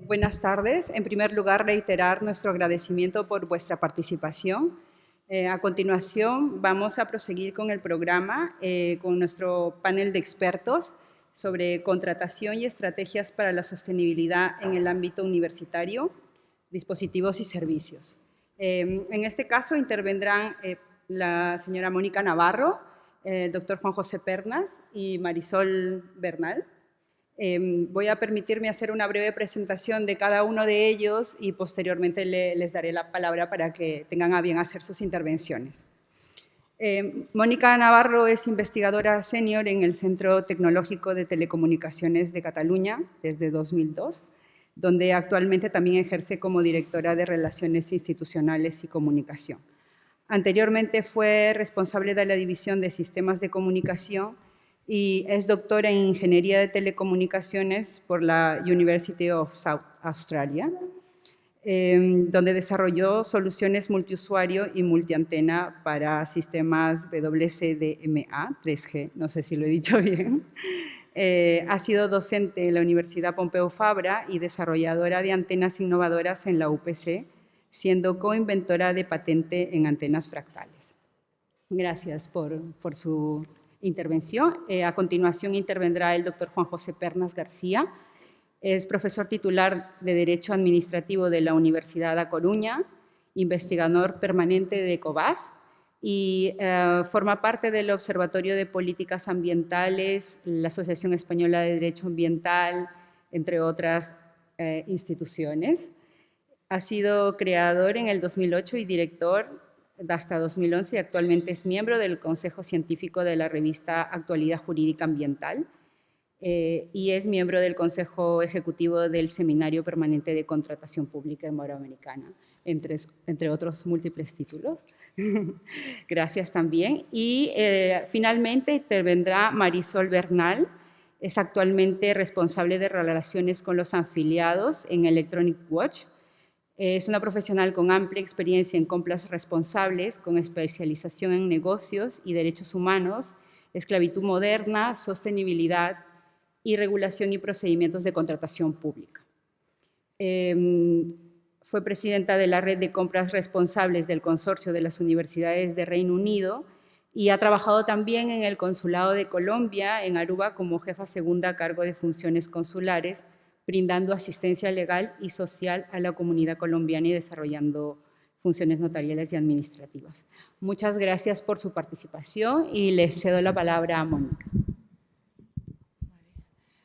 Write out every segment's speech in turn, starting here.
Buenas tardes. En primer lugar, reiterar nuestro agradecimiento por vuestra participación. A continuación, vamos a proseguir con el programa, con nuestro panel de expertos sobre contratación y estrategias para la sostenibilidad en el ámbito universitario, dispositivos y servicios. En este caso intervendrán la señora Mónica Navarro, el doctor Juan José Pernas y Marisol Bernal. Voy a permitirme hacer una breve presentación de cada uno de ellos y posteriormente les daré la palabra para que tengan a bien hacer sus intervenciones. Mónica Navarro es investigadora senior en el Centro Tecnológico de Telecomunicaciones de Cataluña desde 2002, donde actualmente también ejerce como directora de Relaciones Institucionales y Comunicación. Anteriormente fue responsable de la División de Sistemas de Comunicación y es doctora en Ingeniería de Telecomunicaciones por la University of South Australia, donde desarrolló soluciones multiusuario y multiantena para sistemas WCDMA 3G, no sé si lo he dicho bien. Ha sido docente en la Universidad Pompeu Fabra y desarrolladora de antenas innovadoras en la UPC, siendo coinventora de patente en antenas fractales. Gracias por su intervención. A continuación intervendrá el doctor Juan José Pernas García. Es profesor titular de Derecho Administrativo de la Universidad de Coruña, investigador permanente de ECOBAS y forma parte del Observatorio de Políticas Ambientales, la Asociación Española de Derecho Ambiental, entre otras instituciones. Ha sido creador en el 2008 y director hasta 2011 y actualmente es miembro del Consejo Científico de la revista Actualidad Jurídica Ambiental y es miembro del Consejo Ejecutivo del Seminario Permanente de Contratación Pública Iberoamericana, entre otros múltiples títulos. Gracias también. Y finalmente intervendrá Marisol Bernal. Es actualmente responsable de relaciones con los afiliados en Electronic Watch. Es una profesional con amplia experiencia en compras responsables, con especialización en negocios y derechos humanos, esclavitud moderna, sostenibilidad y regulación y procedimientos de contratación pública. Fue presidenta de la Red de Compras Responsables del Consorcio de las Universidades de Reino Unido y ha trabajado también en el Consulado de Colombia, en Aruba, como jefa segunda a cargo de funciones consulares, brindando asistencia legal y social a la comunidad colombiana y desarrollando funciones notariales y administrativas. Muchas gracias por su participación y les cedo la palabra a Mónica.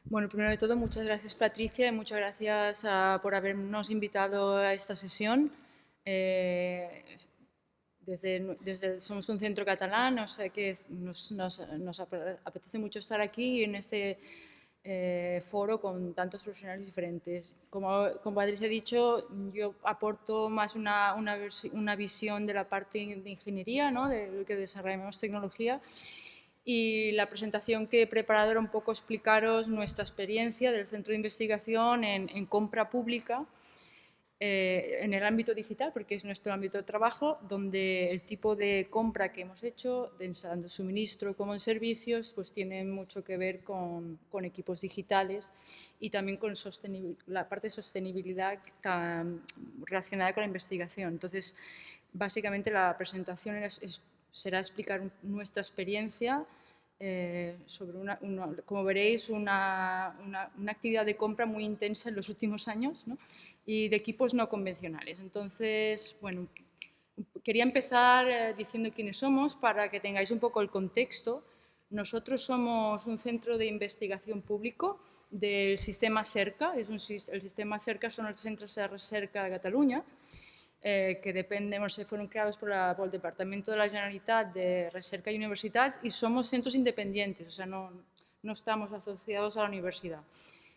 Bueno, primero de todo, muchas gracias Patricia y muchas gracias por habernos invitado a esta sesión. Somos un centro catalán, o sea que nos apetece mucho estar aquí en este foro con tantos profesionales diferentes. Como Patricia ha dicho, yo aporto más una visión de la parte de ingeniería, ¿no? De lo que desarrollamos tecnología. Y la presentación que he preparado era un poco explicaros nuestra experiencia del centro de investigación en compra pública en el ámbito digital, porque es nuestro ámbito de trabajo, donde el tipo de compra que hemos hecho, tanto en suministro como en servicios, pues tiene mucho que ver con equipos digitales y también con la parte de sostenibilidad relacionada con la investigación. Entonces, básicamente la presentación será explicar nuestra experiencia sobre como veréis, una actividad de compra muy intensa en los últimos años, ¿no? Y de equipos no convencionales. Entonces, bueno, quería empezar diciendo quiénes somos para que tengáis un poco el contexto. Nosotros somos un centro de investigación público del sistema CERCA. El sistema CERCA son los centros de recerca de Cataluña, que dependen, fueron creados por el Departamento de la Generalitat de Recerca y Universitats y somos centros independientes, o sea, no estamos asociados a la universidad.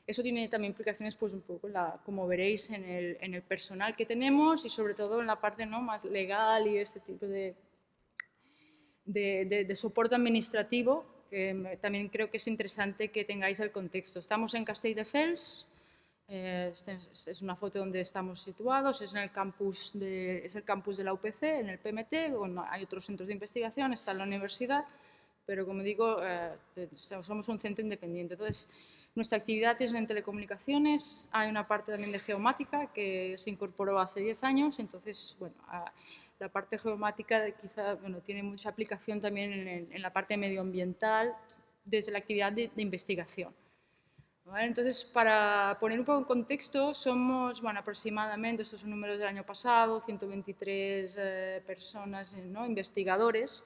Eso tiene también implicaciones, pues un poco, como veréis, en el personal que tenemos y sobre todo en la parte, ¿no?, más legal y este tipo de soporte administrativo, que también creo que es interesante que tengáis el contexto. Estamos en Castelldefels. Es una foto donde estamos situados, es el campus de la UPC, en el PMT, bueno, hay otros centros de investigación, está en la universidad, pero como digo, somos un centro independiente. Entonces, Nuestra actividad es en telecomunicaciones, hay una parte también de geomática que se incorporó hace 10 años, entonces, bueno, la parte geomática quizá, bueno, tiene mucha aplicación también en la parte medioambiental desde la actividad de investigación. ¿Vale? Entonces, para poner un poco en contexto, somos, bueno, aproximadamente, estos son números del año pasado, 123 personas, ¿no?, investigadores,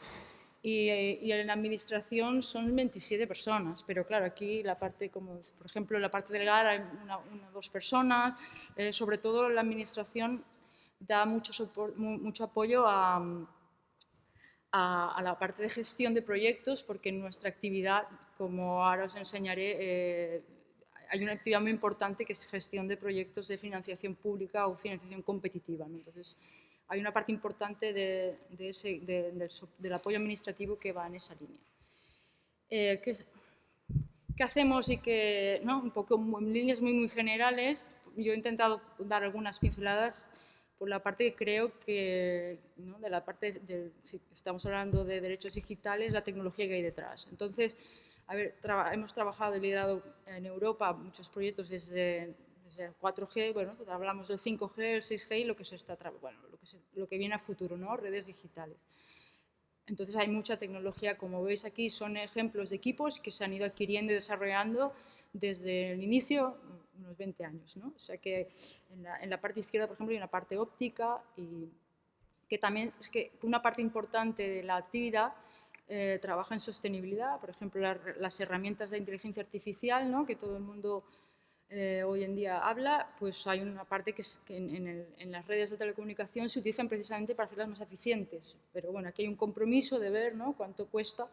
y en la administración son 27 personas, pero claro, aquí la parte, como por ejemplo la parte legal, hay una o dos personas, sobre todo la administración da mucho apoyo a la parte de gestión de proyectos, porque en nuestra actividad, como ahora os enseñaré, hay una actividad muy importante que es gestión de proyectos de financiación pública o financiación competitiva, ¿no? Entonces, hay una parte importante del apoyo administrativo que va en esa línea. ¿Qué hacemos? Y que, ¿no?, un poco en líneas muy generales, yo he intentado dar algunas pinceladas por la parte que creo que, ¿no?, de la parte si estamos hablando de derechos digitales, la tecnología que hay detrás. Entonces, a ver, hemos trabajado y liderado en Europa muchos proyectos desde 4G, bueno, hablamos del 5G, el 6G y lo que lo que viene a futuro, ¿no?, redes digitales. Entonces hay mucha tecnología, como veis aquí, son ejemplos de equipos que se han ido adquiriendo y desarrollando desde el inicio, unos 20 años, ¿no? O sea que en la parte izquierda, por ejemplo, hay una parte óptica y que también es que una parte importante de la actividad trabaja en sostenibilidad, por ejemplo, las herramientas de inteligencia artificial, ¿no?, que todo el mundo hoy en día habla, pues hay una parte que en las redes de telecomunicación se utilizan precisamente para hacerlas más eficientes. Pero bueno, aquí hay un compromiso de ver, ¿no?, cuánto cuesta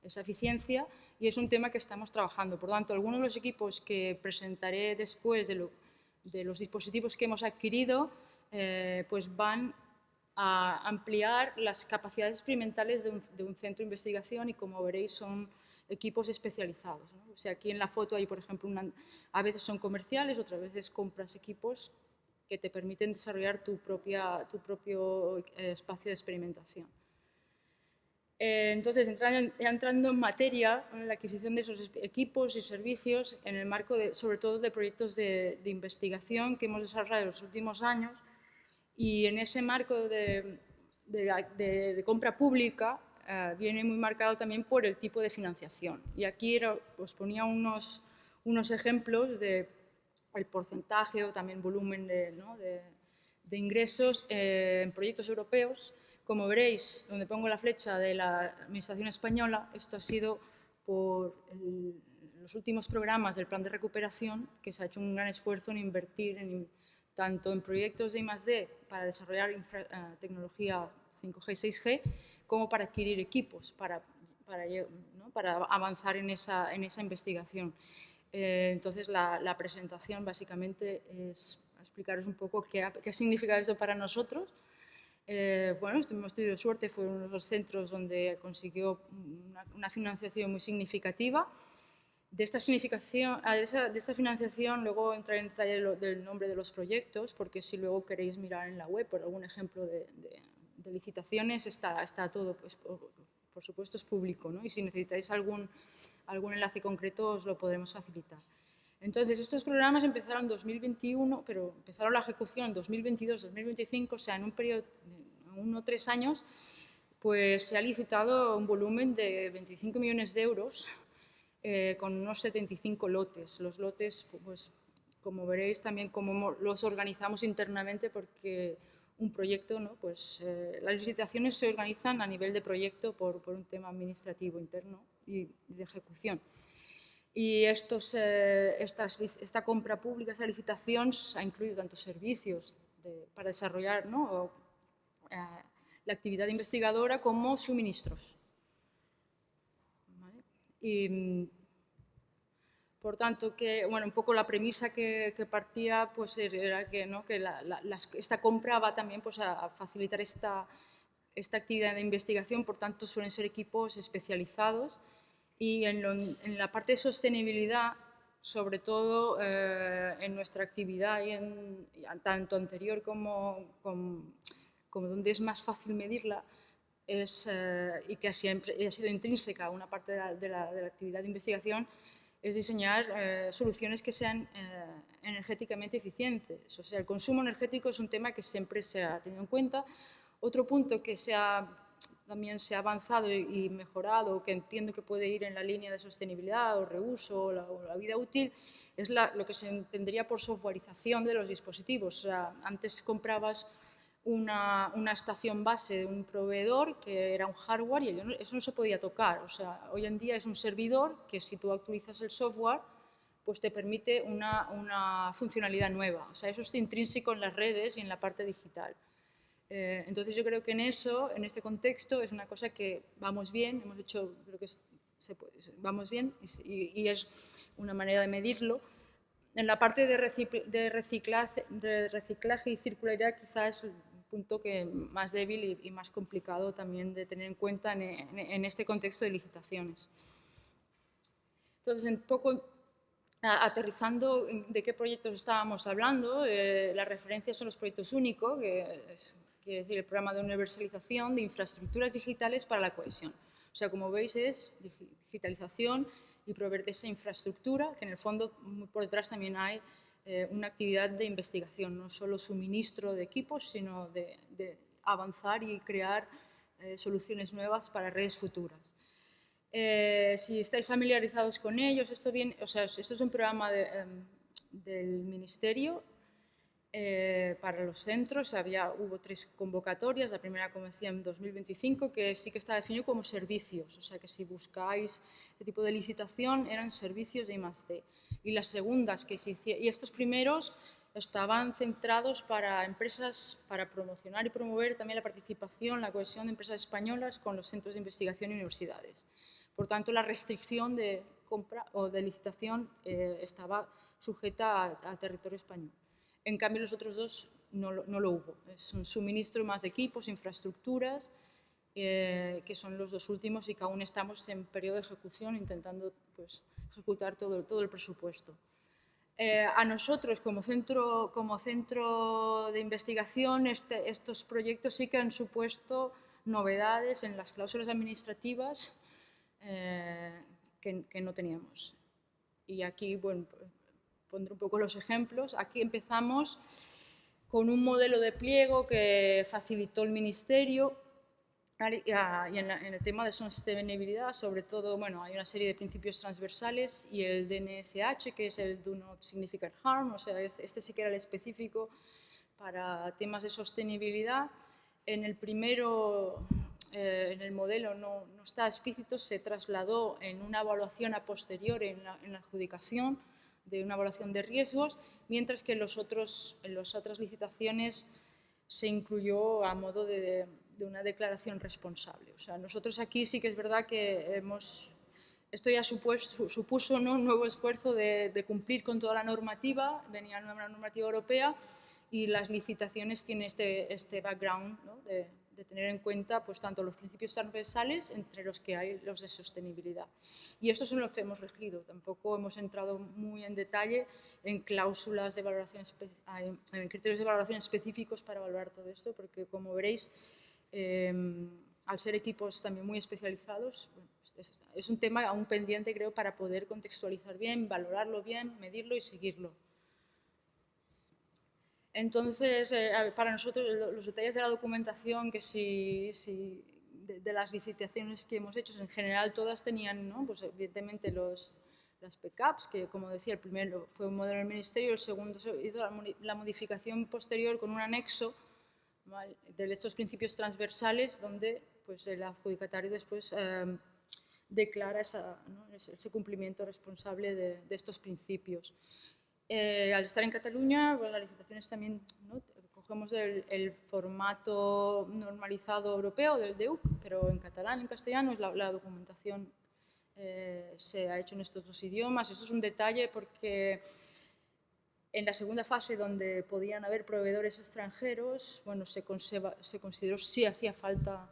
esa eficiencia y es un tema que estamos trabajando. Por lo tanto, algunos de los equipos que presentaré después de los dispositivos que hemos adquirido, pues van a ampliar las capacidades experimentales de un centro de investigación y, como veréis, son equipos especializados, ¿no? O sea, aquí en la foto hay, por ejemplo, a veces son comerciales, otras veces compras equipos que te permiten desarrollar tu propio espacio de experimentación. Entonces, entrando en materia, la adquisición de esos equipos y servicios en el marco, sobre todo, de proyectos de investigación que hemos desarrollado en los últimos años, y en ese marco de compra pública viene muy marcado también por el tipo de financiación. Y aquí os ponía unos ejemplos del porcentaje o también volumen de ingresos en proyectos europeos. Como veréis, donde pongo la flecha de la Administración española, esto ha sido por los últimos programas del Plan de Recuperación, que se ha hecho un gran esfuerzo en invertir tanto en proyectos de I+D para desarrollar tecnología 5G y 6G, como para adquirir equipos, para avanzar en esa investigación. Entonces, la presentación básicamente es explicaros un poco qué significa esto para nosotros. Bueno, hemos tenido suerte, fue uno de los centros donde consiguió una financiación muy significativa. De esta financiación luego entraré en detalle del nombre de los proyectos, porque si luego queréis mirar en la web por algún ejemplo de licitaciones, está todo, pues, por supuesto es público, ¿no? Y si necesitáis algún enlace concreto os lo podremos facilitar. Entonces, estos programas empezaron en 2021, pero empezaron la ejecución en 2022-2025, o sea, en un periodo de 1 o 3 años, pues se ha licitado un volumen de 25 millones de euros con unos 75 lotes. Los lotes, pues, como veréis también cómo los organizamos internamente, porque un proyecto, ¿no?, pues las licitaciones se organizan a nivel de proyecto por un tema administrativo interno y de ejecución. Y esta compra pública, esta licitación, ha incluido tanto servicios para desarrollar, ¿no?, la actividad investigadora como suministros. ¿Vale? Y, por tanto, bueno, un poco la premisa que partía, pues, era que, ¿no?, que esta compra va también, pues, a facilitar esta actividad de investigación, por tanto suelen ser equipos especializados. Y en la parte de sostenibilidad, sobre todo en nuestra actividad, tanto anterior como donde es más fácil medirla, y que siempre ha sido intrínseca a una parte de la actividad de investigación, es diseñar soluciones que sean energéticamente eficientes. O sea, el consumo energético es un tema que siempre se ha tenido en cuenta. Otro punto que también se ha avanzado y mejorado, que entiendo que puede ir en la línea de sostenibilidad o reuso o la vida útil, es lo que se entendería por softwareización de los dispositivos. O sea, antes comprabas una estación base de un proveedor que era un hardware y eso no se podía tocar. O sea, hoy en día es un servidor que si tú actualizas el software, pues te permite una funcionalidad nueva. O sea, eso está intrínseco en las redes y en la parte digital. Entonces yo creo que en este contexto, es una cosa que vamos bien, hemos hecho, creo que vamos bien y es una manera de medirlo. En la parte de reciclaje y circularidad quizás es el punto más débil y más complicado también de tener en cuenta en este contexto de licitaciones. Entonces, un poco aterrizando de qué proyectos estábamos hablando, las referencias son los proyectos únicos, quiere decir el programa de universalización de infraestructuras digitales para la cohesión. O sea, como veis, es digitalización y proveer de esa infraestructura, que en el fondo por detrás también hay una actividad de investigación, no solo suministro de equipos, sino de avanzar y crear soluciones nuevas para redes futuras. Si estáis familiarizados con ellos, esto es un programa del Ministerio para los centros. Hubo 3 convocatorias. La primera, como decía, en 2025, que sí que está definido como servicios. O sea, que si buscáis este tipo de licitación, eran servicios de I+D. Y las segundas y estos primeros estaban centrados para empresas, para promocionar y promover también la participación, la cohesión de empresas españolas con los centros de investigación y universidades. Por tanto, la restricción de compra o de licitación estaba sujeta al territorio español. En cambio, los otros 2 no lo hubo. Es un suministro más de equipos, infraestructuras, que son los 2 últimos y que aún estamos en periodo de ejecución intentando pues, ejecutar todo el presupuesto. A nosotros, como centro de investigación, estos proyectos sí que han supuesto novedades en las cláusulas administrativas que no teníamos. Y aquí, bueno, pondré un poco los ejemplos. Aquí empezamos con un modelo de pliego que facilitó el Ministerio y en el tema de sostenibilidad, sobre todo, bueno, hay una serie de principios transversales y el DNSH, que es el Do Not Significant Harm, o sea, este sí que era el específico para temas de sostenibilidad. En el primero, en el modelo no está explícito, se trasladó en una evaluación a posteriori en la adjudicación, de una evaluación de riesgos, mientras que en las otras licitaciones se incluyó a modo de una declaración responsable. O sea, nosotros aquí sí que es verdad que esto ya supuso un nuevo esfuerzo de cumplir con toda la normativa, venía una nueva normativa europea y las licitaciones tienen este background, ¿no? de tener en cuenta pues, tanto los principios transversales entre los que hay los de sostenibilidad. Y estos son los que hemos regido. Tampoco hemos entrado muy en detalle en cláusulas de valoración, en criterios de valoración específicos para evaluar todo esto, porque como veréis, al ser equipos también muy especializados, es un tema aún pendiente, creo, para poder contextualizar bien, valorarlo bien, medirlo y seguirlo. Entonces, para nosotros, los detalles de la documentación, que de las licitaciones que hemos hecho, en general todas tenían, ¿no? Pues evidentemente las PCAPs, que como decía, el primero fue un modelo del Ministerio, el segundo se hizo la modificación posterior con un anexo, ¿vale?, de estos principios transversales, donde pues, el adjudicatario después declara ese cumplimiento responsable de estos principios. Al estar en Cataluña, bueno, las licitaciones también, ¿no?, cogemos el formato normalizado europeo del DEUC, pero en catalán, en castellano, la documentación se ha hecho en estos 2 idiomas. Esto es un detalle porque en la segunda fase, donde podían haber proveedores extranjeros, bueno, se consideró si hacía falta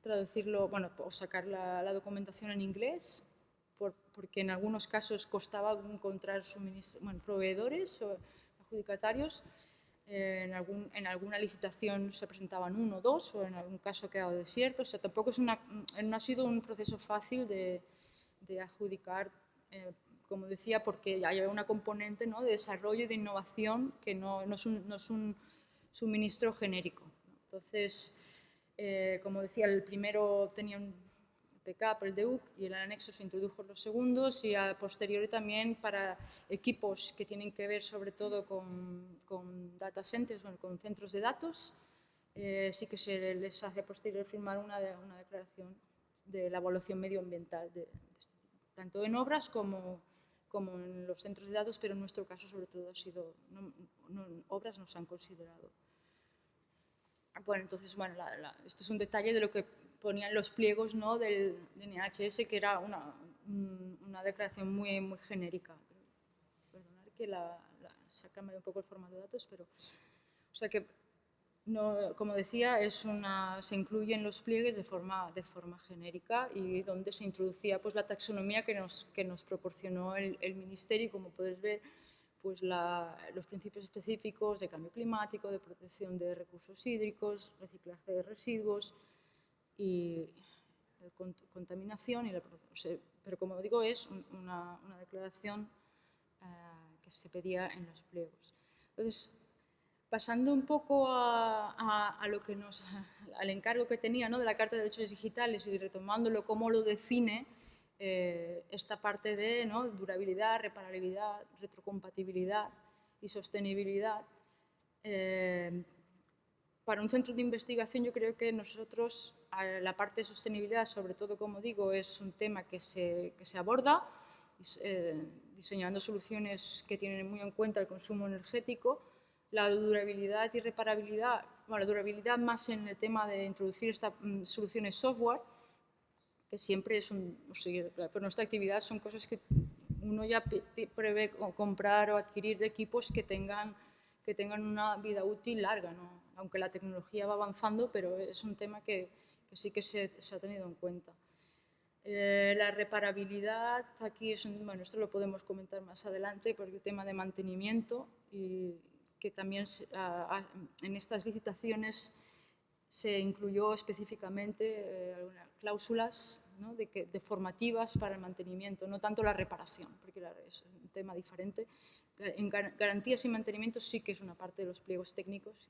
traducirlo, bueno, o sacar la documentación en inglés, porque en algunos casos costaba encontrar proveedores o adjudicatarios. En alguna licitación se presentaban 1 o 2, o en algún caso ha quedado desierto. O sea, tampoco no ha sido un proceso fácil de adjudicar como decía, porque hay una componente, ¿no?, de desarrollo y de innovación que no es un suministro genérico. Entonces, como decía, el primero tenía un backup, el DUC, y el anexo se introdujo en los segundos, y a posteriori también para equipos que tienen que ver sobre todo con data centers, con centros de datos, sí que se les hace posterior firmar una declaración de la evaluación medioambiental, tanto en obras como en los centros de datos, pero en nuestro caso sobre todo ha sido, obras no se han considerado. Bueno, entonces, bueno, esto es un detalle de lo que ponían los pliegos, ¿no?, del NHS, que era una declaración muy, muy genérica. Perdonad que se ha cambiado un poco el formato de datos, pero... O sea que, no, como decía, se incluye en los pliegues de forma genérica, y donde se introducía pues la taxonomía que nos proporcionó el Ministerio, y como podéis ver, pues los principios específicos de cambio climático, de protección de recursos hídricos, reciclaje de residuos y contaminación. Pero como digo, es una declaración que se pedía en los pliegos. Entonces, pasando un poco al encargo que tenía, ¿no?, de la Carta de Derechos Digitales, y retomándolo, cómo lo define esta parte de, ¿no?, durabilidad, reparabilidad, retrocompatibilidad y sostenibilidad. Para un centro de investigación, yo creo que nosotros, la parte de sostenibilidad, sobre todo, como digo, es un tema que se aborda, diseñando soluciones que tienen muy en cuenta el consumo energético. La durabilidad y reparabilidad, bueno, la durabilidad más en el tema de introducir estas soluciones software, que siempre es por nuestra actividad son cosas que uno ya prevé comprar o adquirir de equipos que tengan una vida útil larga, ¿no? Aunque la tecnología va avanzando, pero es un tema que sí que se ha tenido en cuenta. La reparabilidad, aquí bueno, esto lo podemos comentar más adelante, porque el tema de mantenimiento, y que también en estas licitaciones se incluyó específicamente algunas cláusulas, ¿no?, de formativas para el mantenimiento, no tanto la reparación, porque es un tema diferente. En garantías y mantenimiento sí que es una parte de los pliegos técnicos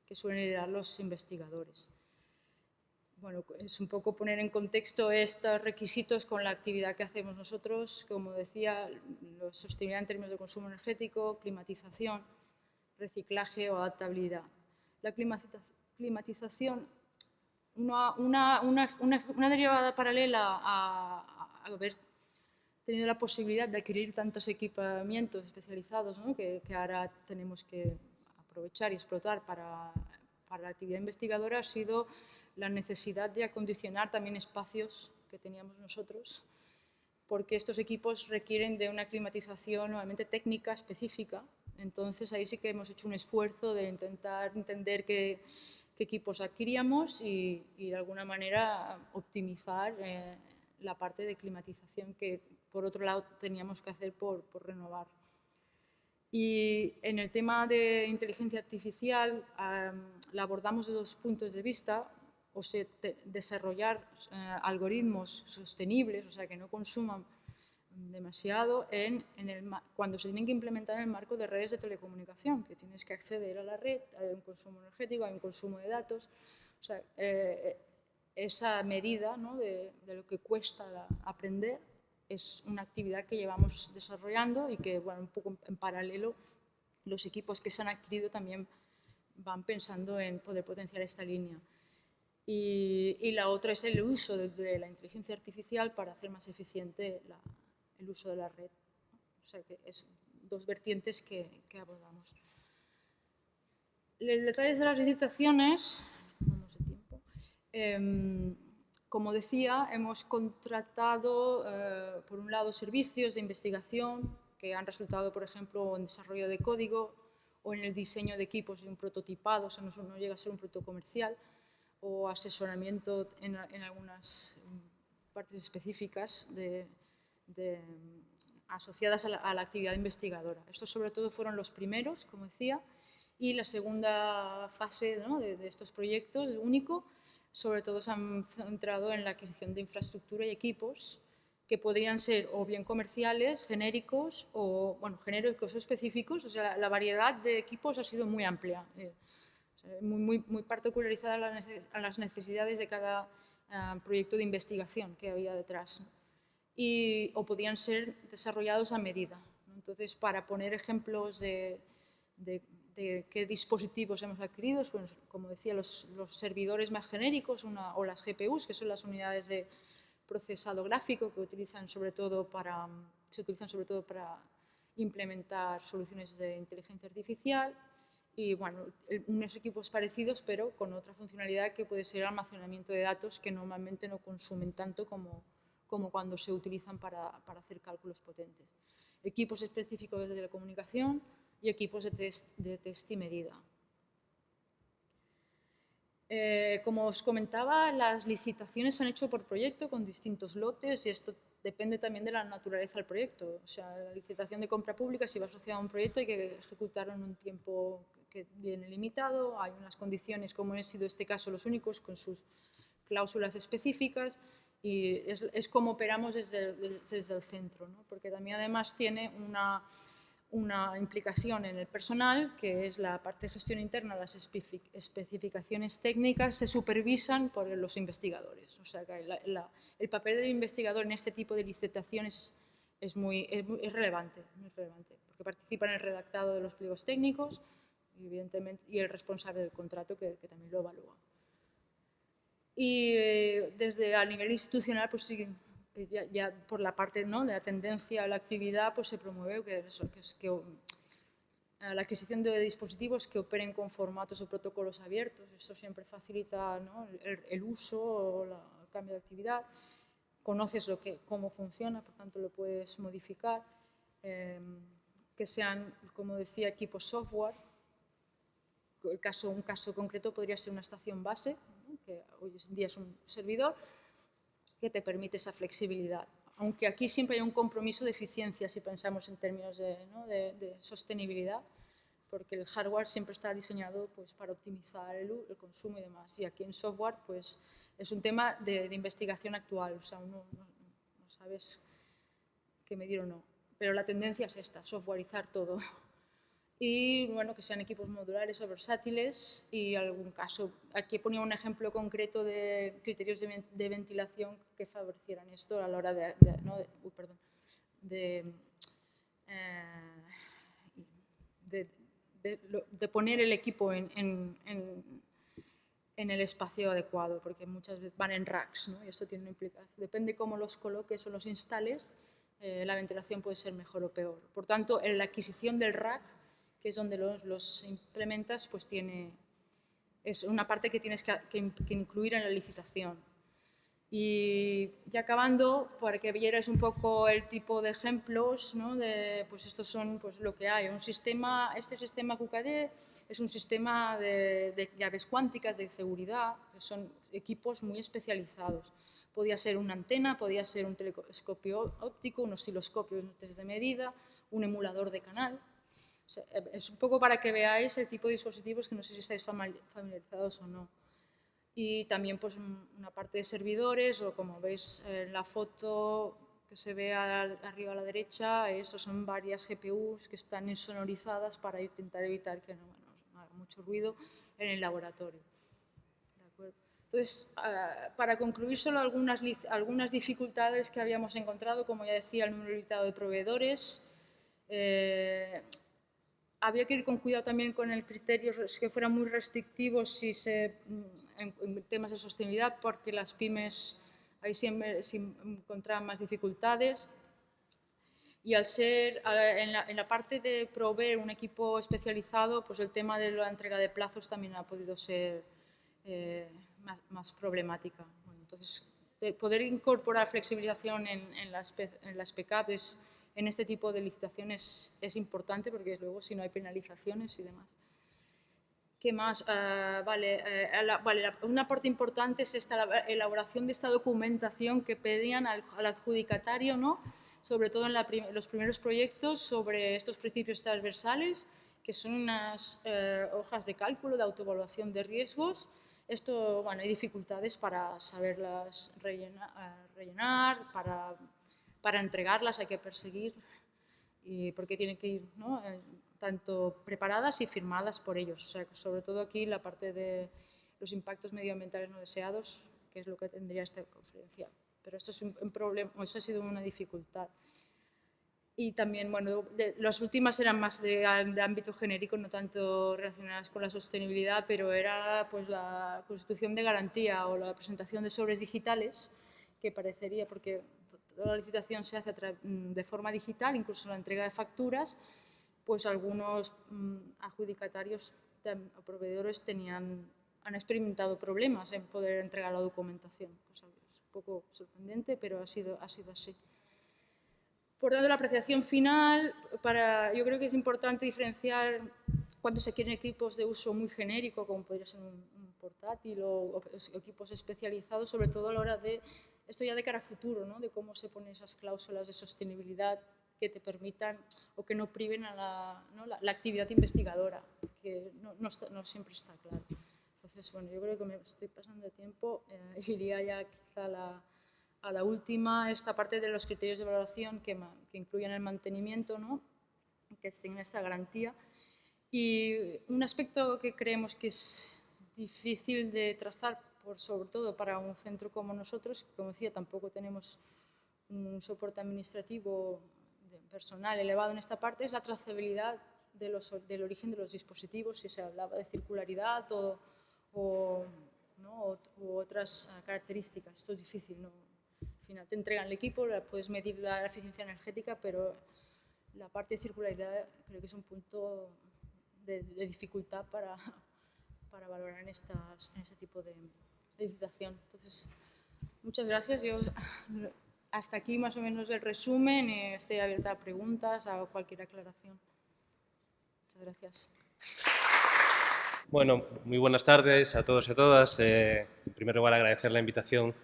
que suelen liderar los investigadores. Bueno, es un poco poner en contexto estos requisitos con la actividad que hacemos nosotros. Como decía, la sostenibilidad en términos de consumo energético, climatización, reciclaje o adaptabilidad. La climatización, una derivada paralela a haber tenido la posibilidad de adquirir tantos equipamientos especializados, ¿no?, que ahora tenemos que aprovechar y explotar para la actividad investigadora, ha sido la necesidad de acondicionar también espacios que teníamos nosotros, porque estos equipos requieren de una climatización nuevamente técnica específica. Entonces ahí sí que hemos hecho un esfuerzo de intentar entender qué equipos adquiríamos y de alguna manera optimizar la parte de climatización que por otro lado teníamos que hacer por renovar. Y en el tema de inteligencia artificial la abordamos de dos puntos de vista: o sea, desarrollar algoritmos sostenibles, o sea, que no consuman demasiado cuando se tienen que implementar en el marco de redes de telecomunicación, que tienes que acceder a la red, hay un consumo energético, hay un consumo de datos. O sea, esa medida, ¿no?, de lo que cuesta aprender es una actividad que llevamos desarrollando y que, bueno, un poco en paralelo, los equipos que se han adquirido también van pensando en poder potenciar esta línea. Y la otra es el uso de la inteligencia artificial para hacer más eficiente el uso de la red. O sea que es dos vertientes que abordamos. El detalle de las licitaciones, vamos de tiempo. Como decía, hemos contratado, por un lado, servicios de investigación que han resultado, por ejemplo, en desarrollo de código o en el diseño de equipos y un prototipado, o sea, no llega a ser un producto comercial, o asesoramiento en algunas partes específicas asociadas a la actividad investigadora. Estos sobre todo fueron los primeros, como decía, y la segunda fase, ¿no?, de estos proyectos, único, sobre todo se han centrado en la adquisición de infraestructura y equipos que podrían ser o bien comerciales, genéricos o, bueno, genéricos o específicos. O sea, la variedad de equipos ha sido muy amplia, muy particularizada a las necesidades de cada proyecto de investigación que había detrás, ¿no? O podían ser desarrollados a medida, ¿no? Entonces, para poner ejemplos de qué dispositivos hemos adquirido, pues, como decía, los servidores más genéricos o las GPUs, que son las unidades de procesado gráfico que se utilizan sobre todo para implementar soluciones de inteligencia artificial, y bueno, unos equipos parecidos pero con otra funcionalidad que puede ser el almacenamiento de datos, que normalmente no consumen tanto como cuando se utilizan para hacer cálculos potentes. Equipos específicos de telecomunicación y equipos de test y medida. Como os comentaba, las licitaciones se han hecho por proyecto con distintos lotes, y esto depende también de la naturaleza del proyecto. O sea, la licitación de compra pública, si va asociada a un proyecto, hay que ejecutarlo en un tiempo que viene limitado, hay unas condiciones, como han sido este caso los únicos, con sus cláusulas específicas, y es como operamos desde el centro, ¿no? Porque también además tiene una implicación en el personal, que es la parte de gestión interna. Las especificaciones técnicas se supervisan por los investigadores. O sea, que el papel del investigador en este tipo de licitaciones es relevante, porque participa en el redactado de los pliegos técnicos, evidentemente, y el responsable del contrato, que también lo evalúa. Y desde a nivel institucional, pues sí, ya por la parte, ¿no?, de la tendencia a la actividad, pues se promueve la adquisición de dispositivos que operen con formatos o protocolos abiertos. Esto siempre facilita, ¿no?, el uso o el cambio de actividad. Conoces cómo funciona, por tanto lo puedes modificar. Que sean, como decía, equipos software. Un caso concreto podría ser una estación base, ¿no?, que hoy en día es un servidor, que te permite esa flexibilidad. Aunque aquí siempre hay un compromiso de eficiencia, si pensamos en términos de sostenibilidad, porque el hardware siempre está diseñado, pues, para optimizar el consumo y demás. Y aquí en software, pues, es un tema de investigación actual. O sea, no sabes qué medir o no. Pero la tendencia es esta, softwareizar todo. Y bueno, que sean equipos modulares o versátiles, y algún caso, aquí ponía un ejemplo concreto de criterios de ventilación que favorecieran esto a la hora de poner el equipo en el espacio adecuado, porque muchas veces van en racks, ¿no? Y esto tiene una implicación. Depende cómo los coloques o los instales, la ventilación puede ser mejor o peor. Por tanto, en la adquisición del rack, que es donde los implementas, pues es una parte que tienes que incluir en la licitación. Y ya acabando, para que vierais un poco el tipo de ejemplos, ¿no?, pues estos son, pues, lo que hay. Este sistema QKD es un sistema de llaves cuánticas de seguridad, que son equipos muy especializados. Podía ser una antena, podía ser un telescopio óptico, un osciloscopio, un test de medida, un emulador de canal. O sea, es un poco para que veáis el tipo de dispositivos, que no sé si estáis familiarizados o no. Y también, pues, una parte de servidores, o como veis en la foto que se ve arriba a la derecha, eso son varias GPUs que están insonorizadas para intentar evitar que no haga mucho ruido en el laboratorio. ¿De acuerdo? Entonces, para concluir, solo algunas dificultades que habíamos encontrado. Como ya decía, el número limitado de proveedores. Había que ir con cuidado también con el criterio, que fueran muy restrictivos en temas de sostenibilidad, porque las pymes ahí siempre se encontraban más dificultades. Y al ser en la parte de proveer un equipo especializado, pues el tema de la entrega de plazos también ha podido ser más problemática. Bueno, entonces, poder incorporar flexibilización en las PCAPs en este tipo de licitaciones es importante, porque luego si no hay penalizaciones y demás. ¿Qué más? Una parte importante es la elaboración de esta documentación que pedían al adjudicatario, ¿no?, sobre todo en los primeros proyectos, sobre estos principios transversales, que son unas hojas de cálculo de autoevaluación de riesgos. Esto, bueno, hay dificultades para saberlas rellenar, para para entregarlas hay que perseguir, porque tienen que ir, ¿no?, tanto preparadas y firmadas por ellos. O sea, sobre todo aquí la parte de los impactos medioambientales no deseados, que es lo que tendría esta conferencia. Pero esto es un problema, eso ha sido una dificultad. Y también, bueno, las últimas eran más de ámbito genérico, no tanto relacionadas con la sostenibilidad, pero era pues la constitución de garantía o la presentación de sobres digitales, que parecería, porque toda la licitación se hace de forma digital, incluso la entrega de facturas, pues algunos adjudicatarios o proveedores han experimentado problemas en poder entregar la documentación. Cosa que es un poco sorprendente, pero ha sido así. Por tanto, la apreciación final, yo creo que es importante diferenciar cuando se quieren equipos de uso muy genérico, como podría ser un portátil o equipos especializados, sobre todo a la hora de, esto ya de cara a futuro, ¿no?, de cómo se ponen esas cláusulas de sostenibilidad que te permitan o que no priven a la actividad investigadora, que no siempre está claro. Entonces, bueno, yo creo que me estoy pasando de tiempo, iría ya quizá a la última, esta parte de los criterios de valoración que incluyen el mantenimiento, ¿no?, que tengan esta garantía. Y un aspecto que creemos que es difícil de trazar, sobre todo para un centro como nosotros, que, como decía, tampoco tenemos un soporte administrativo personal elevado en esta parte, es la trazabilidad del origen de los dispositivos, si se hablaba de circularidad o otras características. Esto es difícil, ¿no? Al final te entregan el equipo, puedes medir la eficiencia energética, pero la parte de circularidad creo que es un punto de dificultad para valorar en este tipo de licitación. Entonces, muchas gracias. Yo hasta aquí más o menos el resumen. Estoy abierta a preguntas, a cualquier aclaración. Muchas gracias. Bueno, muy buenas tardes a todos y a todas. En primer lugar, agradecer la invitación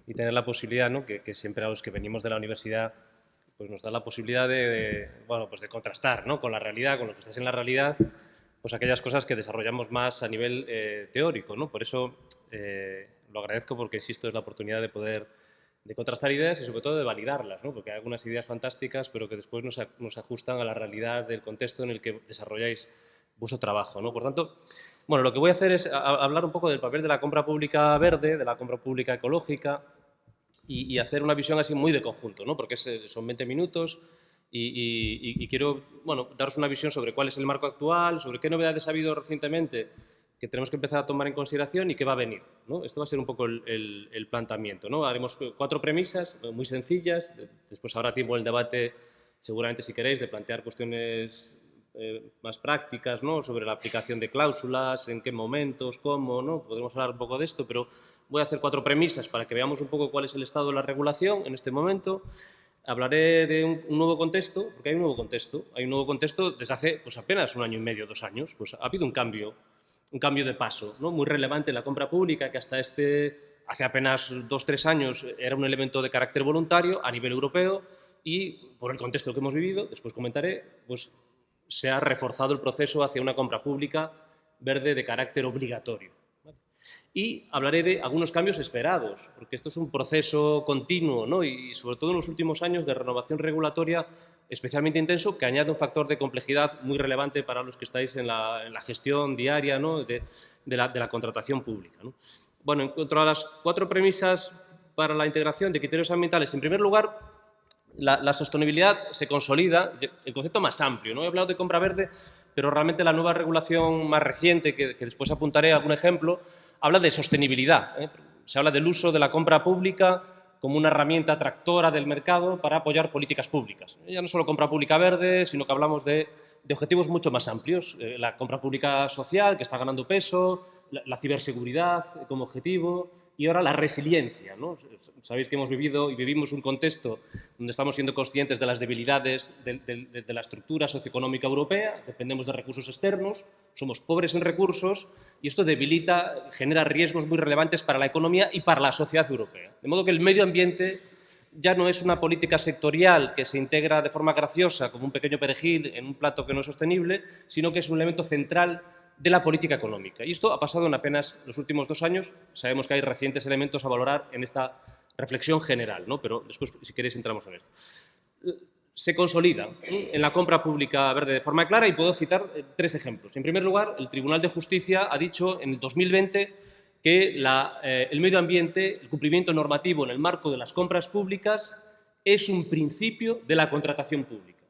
y tener la posibilidad, ¿no?, que siempre a los que venimos de la universidad pues nos da la posibilidad de contrastar, ¿no?, con la realidad, con lo que está en la realidad, pues aquellas cosas que desarrollamos más a nivel teórico, ¿no? Por eso lo agradezco, porque, insisto, es la oportunidad de contrastar ideas y sobre todo de validarlas, ¿no?, porque hay algunas ideas fantásticas pero que después no se ajustan a la realidad del contexto en el que desarrolláis vuestro trabajo, ¿no? Por tanto, bueno, lo que voy a hacer es hablar un poco del papel de la compra pública verde, de la compra pública ecológica y hacer una visión así muy de conjunto, ¿no?, porque son 20 minutos y quiero, bueno, daros una visión sobre cuál es el marco actual, sobre qué novedades ha habido recientemente que tenemos que empezar a tomar en consideración y qué va a venir, ¿no? Esto va a ser un poco el planteamiento, ¿no? Haremos 4 premisas muy sencillas, después habrá tiempo en el debate, seguramente, si queréis, de plantear cuestiones más prácticas, ¿no?, sobre la aplicación de cláusulas, en qué momentos, cómo, ¿no? Podemos hablar un poco de esto, pero voy a hacer 4 premisas para que veamos un poco cuál es el estado de la regulación en este momento. Hablaré de un nuevo contexto, porque hay un nuevo contexto desde hace pues, apenas 1 año y medio, 2 años, pues ha habido un cambio de paso, ¿no?, muy relevante en la compra pública, que hasta hace apenas 2-3 años era un elemento de carácter voluntario a nivel europeo y, por el contexto que hemos vivido, después comentaré, pues se ha reforzado el proceso hacia una compra pública verde de carácter obligatorio. Y hablaré de algunos cambios esperados, porque esto es un proceso continuo, ¿no?, y sobre todo en los últimos años de renovación regulatoria especialmente intenso, que añade un factor de complejidad muy relevante para los que estáis en la gestión diaria, ¿no?, de la contratación pública, ¿no? Bueno, en cuanto a las 4 premisas para la integración de criterios ambientales, en primer lugar, la sostenibilidad se consolida, el concepto más amplio, ¿no? He hablado de compra verde, pero realmente la nueva regulación más reciente, que después apuntaré algún ejemplo, habla de sostenibilidad, ¿eh? Se habla del uso de la compra pública como una herramienta tractora del mercado para apoyar políticas públicas. Ya no solo compra pública verde, sino que hablamos de objetivos mucho más amplios. La compra pública social, que está ganando peso, la ciberseguridad como objetivo, y ahora la resiliencia, ¿no? Sabéis que hemos vivido y vivimos un contexto donde estamos siendo conscientes de las debilidades de la estructura socioeconómica europea, dependemos de recursos externos, somos pobres en recursos y esto genera riesgos muy relevantes para la economía y para la sociedad europea. De modo que el medio ambiente ya no es una política sectorial que se integra de forma graciosa como un pequeño perejil en un plato que no es sostenible, sino que es un elemento central de la política económica. Y esto ha pasado en apenas los últimos 2 años. Sabemos que hay recientes elementos a valorar en esta reflexión general, ¿no? Pero después, si queréis, entramos en esto. Se consolida en la compra pública verde de forma clara y puedo citar 3 ejemplos. En primer lugar, el Tribunal de Justicia ha dicho en el 2020 que el medio ambiente, el cumplimiento normativo en el marco de las compras públicas es un principio de la contratación pública.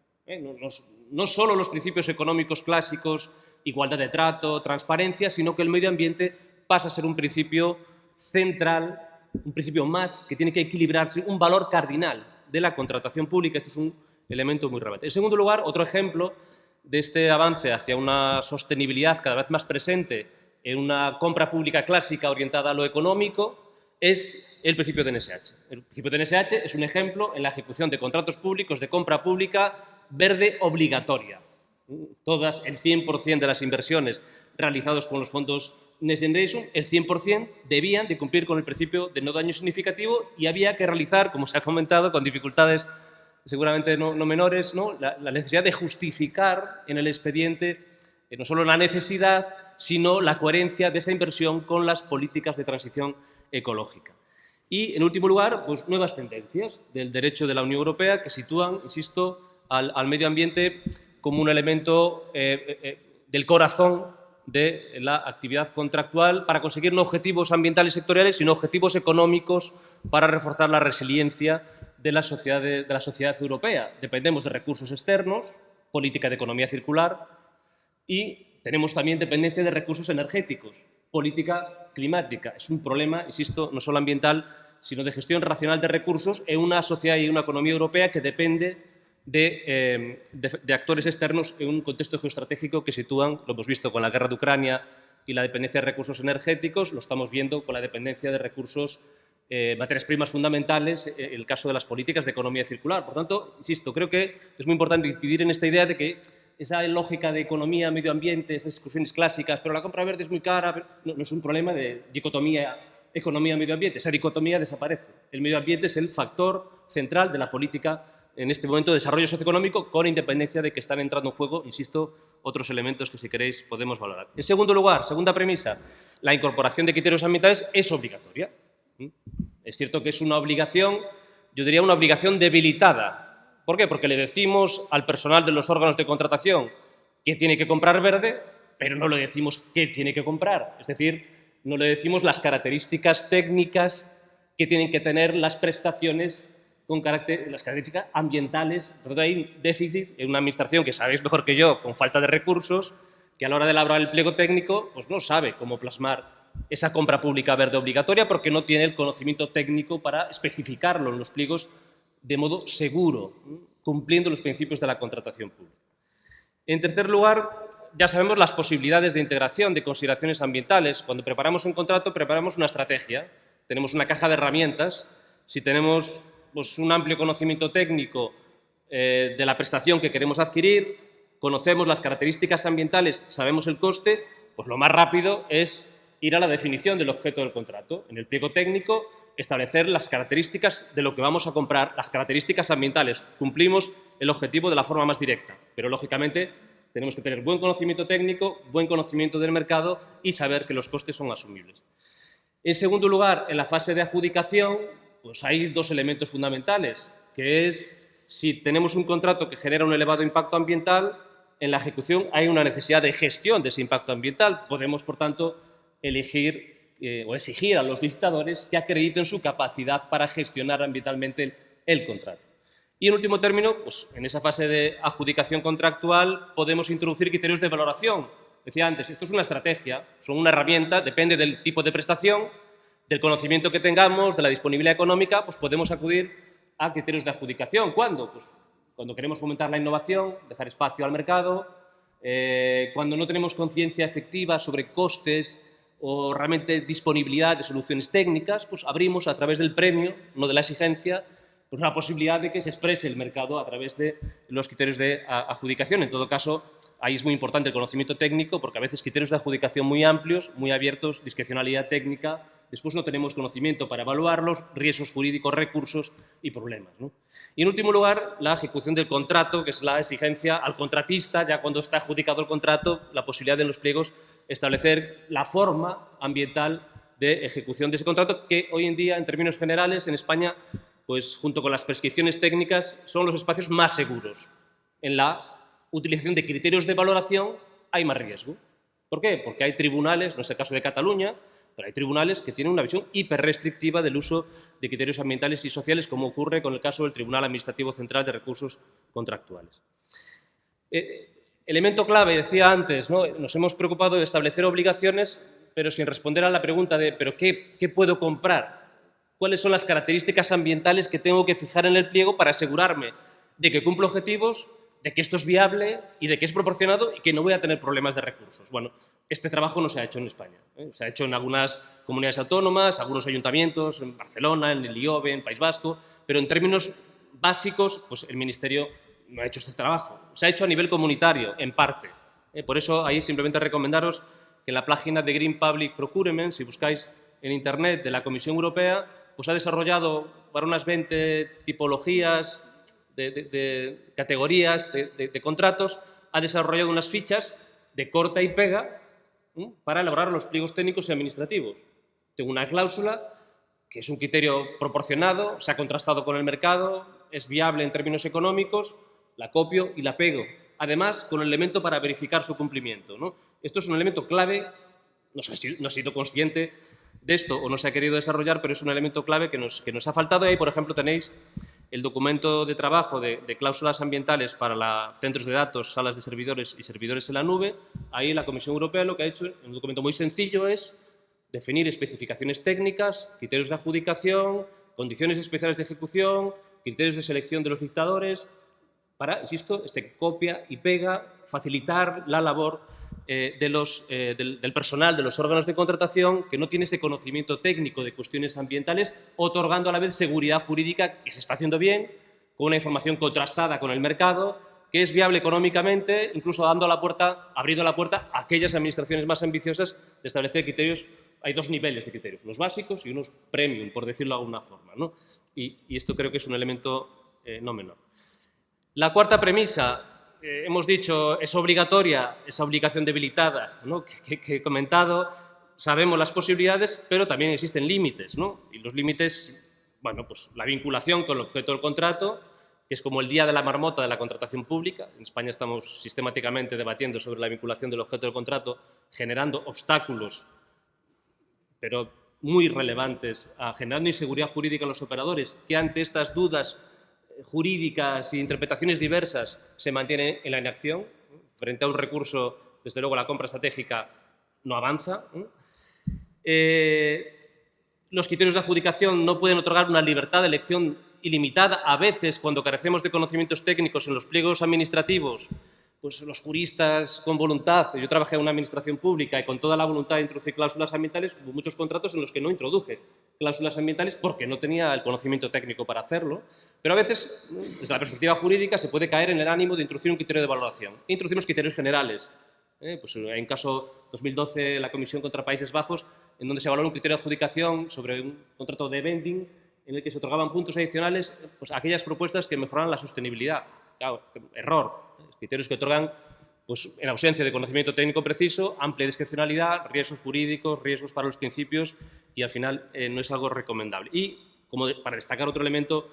No solo los principios económicos clásicos, igualdad de trato, transparencia, sino que el medio ambiente pasa a ser un principio central, un principio más que tiene que equilibrarse, un valor cardinal de la contratación pública. Esto es un elemento muy relevante. En segundo lugar, otro ejemplo de este avance hacia una sostenibilidad cada vez más presente en una compra pública clásica orientada a lo económico es el principio de NSH. El principio de NSH es un ejemplo en la ejecución de contratos públicos de compra pública verde obligatoria. Todas, el 100% de las inversiones realizadas con los fondos Next Generation, el 100% debían de cumplir con el principio de no daño significativo y había que realizar, como se ha comentado, con dificultades seguramente no menores, ¿no? La necesidad de justificar en el expediente no solo la necesidad, sino la coherencia de esa inversión con las políticas de transición ecológica. Y, en último lugar, pues, nuevas tendencias del derecho de la Unión Europea que sitúan, insisto, al medio ambiente como un elemento del corazón de la actividad contractual para conseguir no objetivos ambientales sectoriales, sino objetivos económicos para reforzar la resiliencia de la sociedad europea. Dependemos de recursos externos, política de economía circular y tenemos también dependencia de recursos energéticos, política climática. Es un problema, insisto, no solo ambiental, sino de gestión racional de recursos en una sociedad y una economía europea que depende de actores externos en un contexto geoestratégico que sitúan, lo hemos visto con la guerra de Ucrania y la dependencia de recursos energéticos, lo estamos viendo con la dependencia de recursos, materias primas fundamentales, el caso de las políticas de economía circular. Por tanto, insisto, creo que es muy importante incidir en esta idea de que esa lógica de economía, medio ambiente, esas discusiones clásicas, pero la compra verde es muy cara, no es un problema de dicotomía economía-medio ambiente, esa dicotomía desaparece. El medio ambiente es el factor central de la política en este momento de desarrollo socioeconómico, con independencia de que están entrando en juego, insisto, otros elementos que, si queréis, podemos valorar. En segundo lugar, segunda premisa, la incorporación de criterios ambientales es obligatoria. Es cierto que es una obligación, yo diría una obligación debilitada. ¿Por qué? Porque le decimos al personal de los órganos de contratación que tiene que comprar verde, pero no le decimos qué tiene que comprar. Es decir, no le decimos las características técnicas que tienen que tener las prestaciones con las características ambientales. Por tanto, hay un déficit en una administración que sabéis mejor que yo, con falta de recursos, que a la hora de elaborar el pliego técnico pues no sabe cómo plasmar esa compra pública verde obligatoria porque no tiene el conocimiento técnico para especificarlo en los pliegos de modo seguro, cumpliendo los principios de la contratación pública. En tercer lugar, ya sabemos las posibilidades de integración de consideraciones ambientales. Cuando preparamos un contrato, preparamos una estrategia. Tenemos una caja de herramientas. Si tenemos pues, un amplio conocimiento técnico de la prestación que queremos adquirir, conocemos las características ambientales, sabemos el coste, pues lo más rápido es ir a la definición del objeto del contrato. En el pliego técnico, establecer las características de lo que vamos a comprar, las características ambientales. Cumplimos el objetivo de la forma más directa, pero lógicamente tenemos que tener buen conocimiento técnico, buen conocimiento del mercado y saber que los costes son asumibles. En segundo lugar, en la fase de adjudicación, pues hay dos elementos fundamentales, que es si tenemos un contrato que genera un elevado impacto ambiental, en la ejecución hay una necesidad de gestión de ese impacto ambiental. Podemos, por tanto, elegir o exigir a los licitadores que acrediten su capacidad para gestionar ambientalmente el contrato. Y, en último término, pues, en esa fase de adjudicación contractual podemos introducir criterios de valoración. Decía antes, esto es una estrategia, son una herramienta, depende del tipo de prestación, del conocimiento que tengamos, de la disponibilidad económica, pues podemos acudir a criterios de adjudicación. ¿Cuándo? Pues cuando queremos fomentar la innovación, dejar espacio al mercado, cuando no tenemos conciencia efectiva sobre costes o realmente disponibilidad de soluciones técnicas, pues abrimos a través del premio, no de la exigencia, pues la posibilidad de que se exprese el mercado a través de los criterios de adjudicación. En todo caso, ahí es muy importante el conocimiento técnico, porque a veces criterios de adjudicación muy amplios, muy abiertos, discrecionalidad técnica, después no tenemos conocimiento para evaluarlos, riesgos jurídicos, recursos y problemas, ¿no? Y, en último lugar, la ejecución del contrato, que es la exigencia al contratista, ya cuando está adjudicado el contrato, la posibilidad de en los pliegos establecer la forma ambiental de ejecución de ese contrato, que hoy en día, en términos generales, en España, pues junto con las prescripciones técnicas, son los espacios más seguros. En la utilización de criterios de valoración hay más riesgo. ¿Por qué? Porque hay tribunales, no es el caso de Cataluña, pero hay tribunales que tienen una visión hiperrestrictiva del uso de criterios ambientales y sociales, como ocurre con el caso del Tribunal Administrativo Central de Recursos Contractuales. Elemento clave, decía antes, ¿no? Nos hemos preocupado de establecer obligaciones, pero sin responder a la pregunta de ¿pero qué puedo comprar? ¿Cuáles son las características ambientales que tengo que fijar en el pliego para asegurarme de que cumplo objetivos, de que esto es viable y de que es proporcionado y que no voy a tener problemas de recursos? Bueno, este trabajo no se ha hecho en España. Se ha hecho en algunas comunidades autónomas, algunos ayuntamientos, en Barcelona, en el IOBE, en País Vasco, pero en términos básicos, pues el Ministerio no ha hecho este trabajo. Se ha hecho a nivel comunitario, en parte. Por eso, ahí simplemente recomendaros que en la página de Green Public Procurement, si buscáis en Internet de la Comisión Europea, pues ha desarrollado para unas 20 tipologías de categorías de contratos, ha desarrollado unas fichas de corta y pega para elaborar los pliegos técnicos y administrativos. Tengo una cláusula que es un criterio proporcionado, se ha contrastado con el mercado, es viable en términos económicos, la copio y la pego. Además, con el elemento para verificar su cumplimiento, ¿no? Esto es un elemento clave, no he sido consciente de esto o no se ha querido desarrollar, pero es un elemento clave que nos ha faltado. Y ahí, por ejemplo, tenéis el documento de trabajo de cláusulas ambientales para centros de datos, salas de servidores y servidores en la nube. Ahí la Comisión Europea lo que ha hecho, en un documento muy sencillo, es definir especificaciones técnicas, criterios de adjudicación, condiciones especiales de ejecución, criterios de selección de los licitadores, para, insisto, copia y pega, facilitar la labor del personal de los órganos de contratación que no tiene ese conocimiento técnico de cuestiones ambientales, otorgando a la vez seguridad jurídica, que se está haciendo bien, con una información contrastada con el mercado, que es viable económicamente, incluso abriendo la puerta a aquellas administraciones más ambiciosas de establecer criterios. Hay dos niveles de criterios, unos básicos y unos premium, por decirlo de alguna forma, ¿no? Y esto creo que es un elemento no menor. La cuarta premisa, hemos dicho, es obligatoria, esa obligación debilitada, ¿no? que he comentado. Sabemos las posibilidades, pero también existen límites, ¿no? Y los límites, bueno, pues la vinculación con el objeto del contrato, que es como el día de la marmota de la contratación pública. En España estamos sistemáticamente debatiendo sobre la vinculación del objeto del contrato, generando obstáculos, pero muy relevantes, generando inseguridad jurídica en los operadores, que ante estas dudas jurídicas e interpretaciones diversas se mantienen en la inacción. Frente a un recurso, desde luego la compra estratégica no avanza. Los criterios de adjudicación no pueden otorgar una libertad de elección ilimitada. A veces, cuando carecemos de conocimientos técnicos en los pliegos administrativos, pues los juristas con voluntad, yo trabajé en una administración pública y con toda la voluntad de introducir cláusulas ambientales, hubo muchos contratos en los que no introduje cláusulas ambientales porque no tenía el conocimiento técnico para hacerlo, pero a veces, desde la perspectiva jurídica, se puede caer en el ánimo de introducir un criterio de valoración. E introducimos criterios generales. Pues hay un caso, 2012, la Comisión contra Países Bajos, en donde se valoró un criterio de adjudicación sobre un contrato de vending en el que se otorgaban puntos adicionales pues, a aquellas propuestas que mejoraran la sostenibilidad. Claro, error. Criterios que otorgan, pues, en ausencia de conocimiento técnico preciso, amplia discrecionalidad, riesgos jurídicos, riesgos para los principios y, al final, no es algo recomendable. Y, como para destacar otro elemento,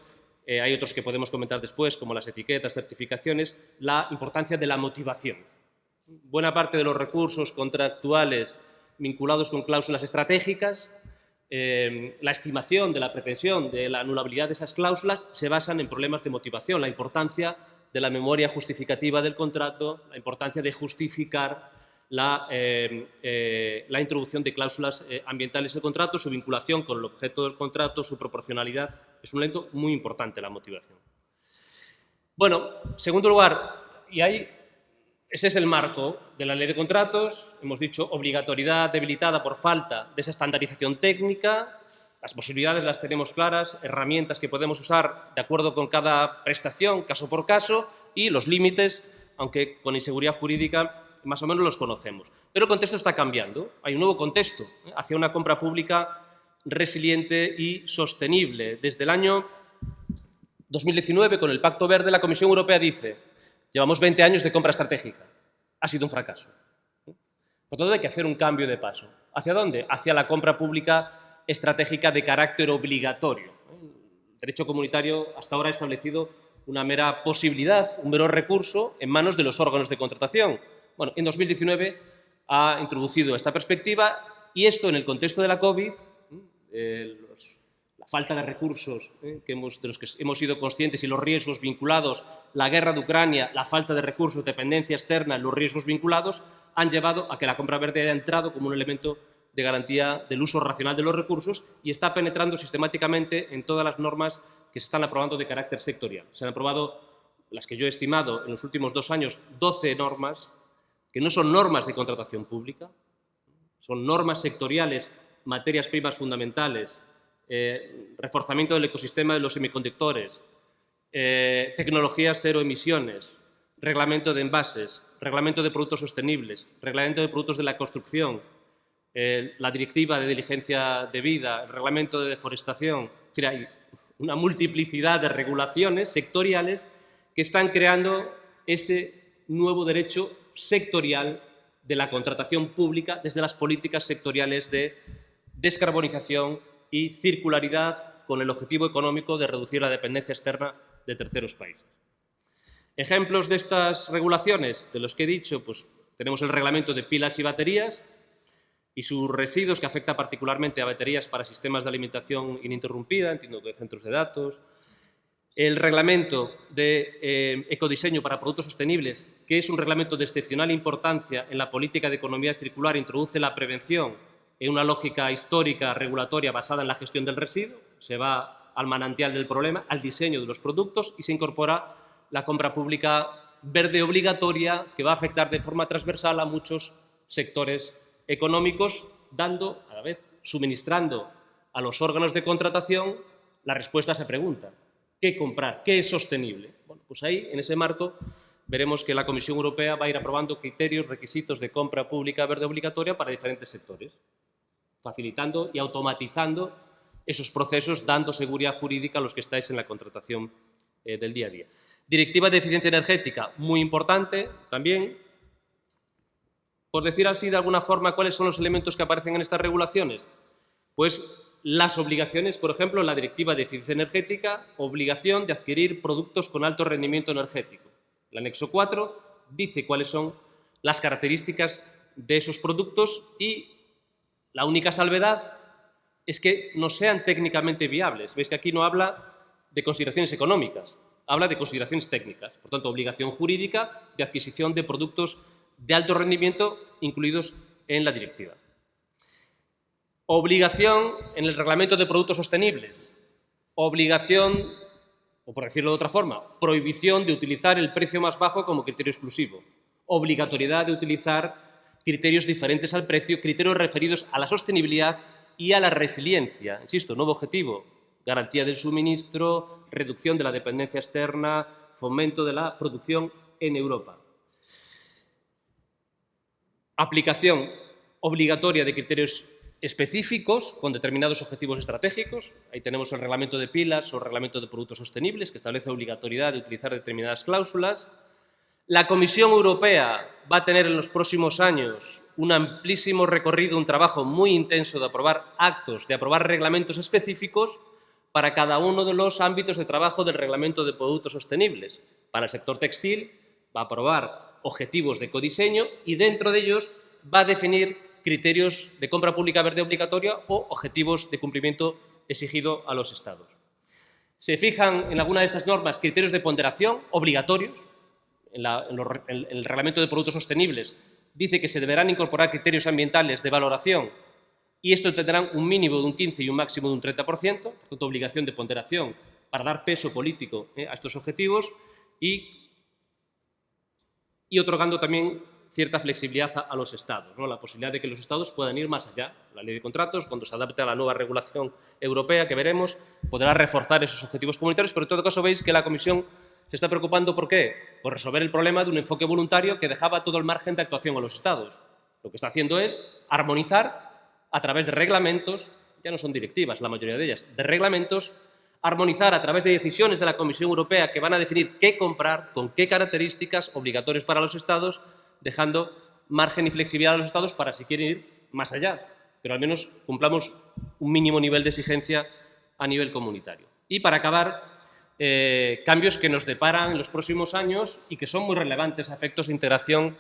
hay otros que podemos comentar después, como las etiquetas, certificaciones, la importancia de la motivación. Buena parte de los recursos contractuales vinculados con cláusulas estratégicas, la estimación de la pretensión de la anulabilidad de esas cláusulas se basan en problemas de motivación, la importancia de la memoria justificativa del contrato, la importancia de justificar la introducción de cláusulas ambientales en el contrato, su vinculación con el objeto del contrato, su proporcionalidad. Es un elemento muy importante la motivación. Bueno, en segundo lugar, ese es el marco de la ley de contratos. Hemos dicho obligatoriedad debilitada por falta de esa estandarización técnica. Las posibilidades las tenemos claras, herramientas que podemos usar de acuerdo con cada prestación, caso por caso, y los límites, aunque con inseguridad jurídica, más o menos los conocemos. Pero el contexto está cambiando. Hay un nuevo contexto hacia una compra pública resiliente y sostenible. Desde el año 2019, con el Pacto Verde, la Comisión Europea dice: llevamos 20 años de compra estratégica. Ha sido un fracaso. Por tanto, hay que hacer un cambio de paso. ¿Hacia dónde? Hacia la compra pública estratégica de carácter obligatorio. El derecho comunitario hasta ahora ha establecido una mera posibilidad, un mero recurso en manos de los órganos de contratación. Bueno, en 2019 ha introducido esta perspectiva y esto en el contexto de la COVID, la falta de recursos de los que hemos sido conscientes y los riesgos vinculados, la guerra de Ucrania, la falta de recursos, dependencia externa, los riesgos vinculados, han llevado a que la compra verde haya entrado como un elemento de garantía del uso racional de los recursos y está penetrando sistemáticamente en todas las normas que se están aprobando de carácter sectorial. Se han aprobado, las que yo he estimado en los últimos 2 años, 12 normas que no son normas de contratación pública, son normas sectoriales, materias primas fundamentales, reforzamiento del ecosistema de los semiconductores, tecnologías cero emisiones, reglamento de envases, reglamento de productos sostenibles, reglamento de productos de la construcción, la directiva de diligencia debida, el reglamento de deforestación. Es decir, hay una multiplicidad de regulaciones sectoriales que están creando ese nuevo derecho sectorial de la contratación pública desde las políticas sectoriales de descarbonización y circularidad con el objetivo económico de reducir la dependencia externa de terceros países. Ejemplos de estas regulaciones, de los que he dicho, pues tenemos el reglamento de pilas y baterías y sus residuos, que afecta particularmente a baterías para sistemas de alimentación ininterrumpida, entiendo que de centros de datos. El reglamento de ecodiseño para productos sostenibles, que es un reglamento de excepcional importancia en la política de economía circular, introduce la prevención en una lógica histórica regulatoria basada en la gestión del residuo, se va al manantial del problema, al diseño de los productos y se incorpora la compra pública verde obligatoria que va a afectar de forma transversal a muchos sectores económicos, dando, a la vez, suministrando a los órganos de contratación la respuesta a esa pregunta. ¿Qué comprar? ¿Qué es sostenible? Bueno, pues ahí, en ese marco, veremos que la Comisión Europea va a ir aprobando criterios, requisitos de compra pública verde obligatoria para diferentes sectores, facilitando y automatizando esos procesos, dando seguridad jurídica a los que estáis en la contratación del día a día. Directiva de eficiencia energética, muy importante también. Por decir así de alguna forma, ¿cuáles son los elementos que aparecen en estas regulaciones? Pues las obligaciones, por ejemplo, la Directiva de eficiencia energética, obligación de adquirir productos con alto rendimiento energético. El anexo 4 dice cuáles son las características de esos productos y la única salvedad es que no sean técnicamente viables. Veis que aquí no habla de consideraciones económicas, habla de consideraciones técnicas. Por tanto, obligación jurídica de adquisición de productos de alto rendimiento incluidos en la directiva. Obligación en el reglamento de productos sostenibles. Obligación, o por decirlo de otra forma, prohibición de utilizar el precio más bajo como criterio exclusivo. Obligatoriedad de utilizar criterios diferentes al precio, criterios referidos a la sostenibilidad y a la resiliencia. Insisto, nuevo objetivo, garantía del suministro, reducción de la dependencia externa, fomento de la producción en Europa. Aplicación obligatoria de criterios específicos con determinados objetivos estratégicos. Ahí tenemos el reglamento de pilas o el reglamento de productos sostenibles, que establece obligatoriedad de utilizar determinadas cláusulas. La Comisión Europea va a tener en los próximos años un amplísimo recorrido, un trabajo muy intenso de aprobar actos, de aprobar reglamentos específicos para cada uno de los ámbitos de trabajo del reglamento de productos sostenibles. Para el sector textil va a aprobar objetivos de ecodiseño y dentro de ellos va a definir criterios de compra pública verde obligatoria o objetivos de cumplimiento exigido a los Estados. Se fijan en alguna de estas normas criterios de ponderación obligatorios. En el reglamento de productos sostenibles dice que se deberán incorporar criterios ambientales de valoración y esto tendrán un mínimo de un 15 y un máximo de un 30%, por tanto, obligación de ponderación para dar peso político a estos objetivos y otorgando también cierta flexibilidad a los Estados, ¿no? La posibilidad de que los Estados puedan ir más allá. La ley de contratos, cuando se adapte a la nueva regulación europea que veremos, podrá reforzar esos objetivos comunitarios, pero en todo caso veis que la Comisión se está preocupando, ¿por qué? Por resolver el problema de un enfoque voluntario que dejaba todo el margen de actuación a los Estados. Lo que está haciendo es armonizar a través de reglamentos, ya no son directivas la mayoría de ellas, de reglamentos, armonizar a través de decisiones de la Comisión Europea que van a definir qué comprar, con qué características obligatorias para los Estados, dejando margen y flexibilidad a los Estados para si quieren ir más allá, pero al menos cumplamos un mínimo nivel de exigencia a nivel comunitario. Y para acabar, cambios que nos deparan en los próximos años y que son muy relevantes a efectos de integración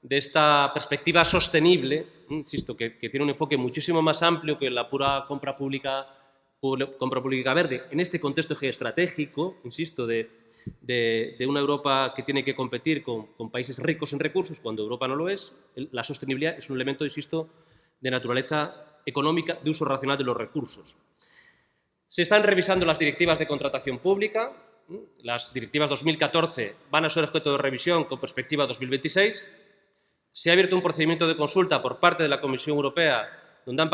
de esta perspectiva sostenible, insisto, que tiene un enfoque muchísimo más amplio que la pura compra pública verde, en este contexto geoestratégico, insisto, de una Europa que tiene que competir con países ricos en recursos cuando Europa no lo es. La sostenibilidad es un elemento, insisto, de naturaleza económica, de uso racional de los recursos. Se están revisando las directivas de contratación pública. Las directivas 2014 van a ser objeto de revisión con perspectiva 2026. Se ha abierto un procedimiento de consulta por parte de la Comisión Europea donde ha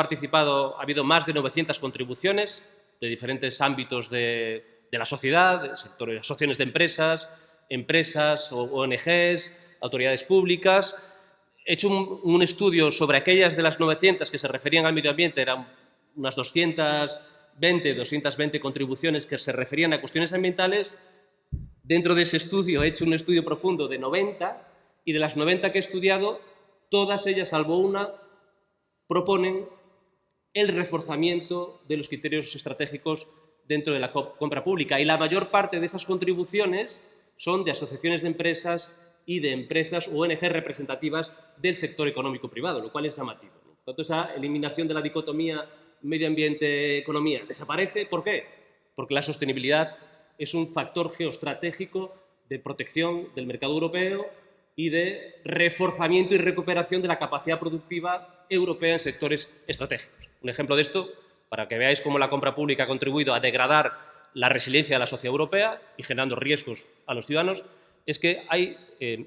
habido más de 900 contribuciones de diferentes ámbitos de la sociedad, de sectores, asociaciones de empresas, ONGs, autoridades públicas. He hecho un estudio sobre aquellas de las 900 que se referían al medio ambiente, eran unas 220 contribuciones que se referían a cuestiones ambientales. Dentro de ese estudio he hecho un estudio profundo de 90 y de las 90 que he estudiado, todas ellas, salvo una, proponen el reforzamiento de los criterios estratégicos dentro de la compra pública. Y la mayor parte de esas contribuciones son de asociaciones de empresas y de empresas o ONG representativas del sector económico privado, lo cual es llamativo. Por tanto, esa eliminación de la dicotomía medio ambiente-economía desaparece. ¿Por qué? Porque la sostenibilidad es un factor geoestratégico de protección del mercado europeo y de reforzamiento y recuperación de la capacidad productiva europea en sectores estratégicos. Un ejemplo de esto, para que veáis cómo la compra pública ha contribuido a degradar la resiliencia de la sociedad europea y generando riesgos a los ciudadanos, es que hay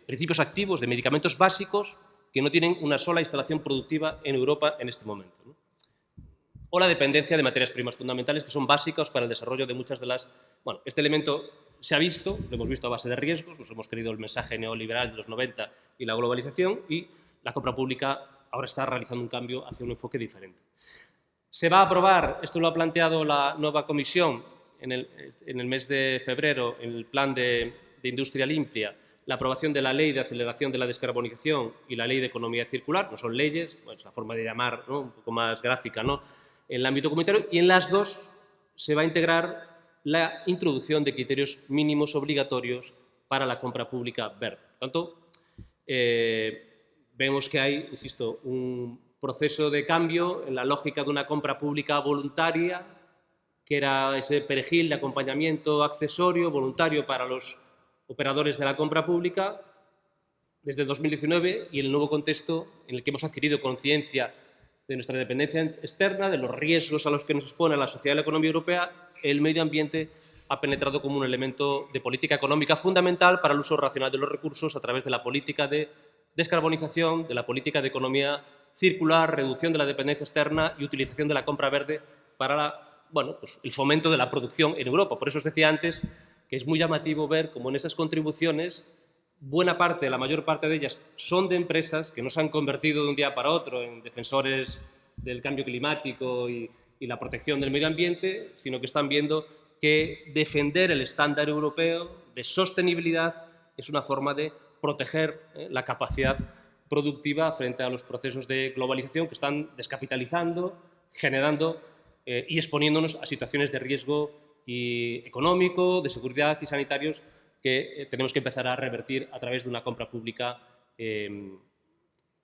principios activos de medicamentos básicos que no tienen una sola instalación productiva en Europa en este momento, ¿no? O la dependencia de materias primas fundamentales que son básicas para el desarrollo de muchas de las... Bueno, este elemento se ha visto, lo hemos visto a base de riesgos, nos hemos creído el mensaje neoliberal de los 90 y la globalización, y la compra pública ahora está realizando un cambio hacia un enfoque diferente. Se va a aprobar, esto lo ha planteado la nueva comisión en el mes de febrero, en el plan de industria limpia, la aprobación de la ley de aceleración de la descarbonización y la ley de economía circular. No son leyes, bueno, es la forma de llamar, ¿no?, un poco más gráfica, ¿no?, en el ámbito comunitario, y en las dos se va a integrar la introducción de criterios mínimos obligatorios para la compra pública verde. Por tanto, vemos que hay, insisto, un proceso de cambio en la lógica de una compra pública voluntaria, que era ese perejil de acompañamiento accesorio, voluntario para los operadores de la compra pública, desde 2019 y en el nuevo contexto en el que hemos adquirido conciencia de nuestra dependencia externa, de los riesgos a los que nos expone la sociedad y la economía europea. El medio ambiente ha penetrado como un elemento de política económica fundamental para el uso racional de los recursos a través de la política de descarbonización, de la política de economía circular, reducción de la dependencia externa y utilización de la compra verde para pues el fomento de la producción en Europa. Por eso os decía antes que es muy llamativo ver cómo en esas contribuciones buena parte, la mayor parte de ellas, son de empresas que no se han convertido de un día para otro en defensores del cambio climático y la protección del medio ambiente, sino que están viendo que defender el estándar europeo de sostenibilidad es una forma de proteger la capacidad productiva frente a los procesos de globalización que están descapitalizando, generando y exponiéndonos a situaciones de riesgo económico, de seguridad y sanitarios que tenemos que empezar a revertir a través de una compra pública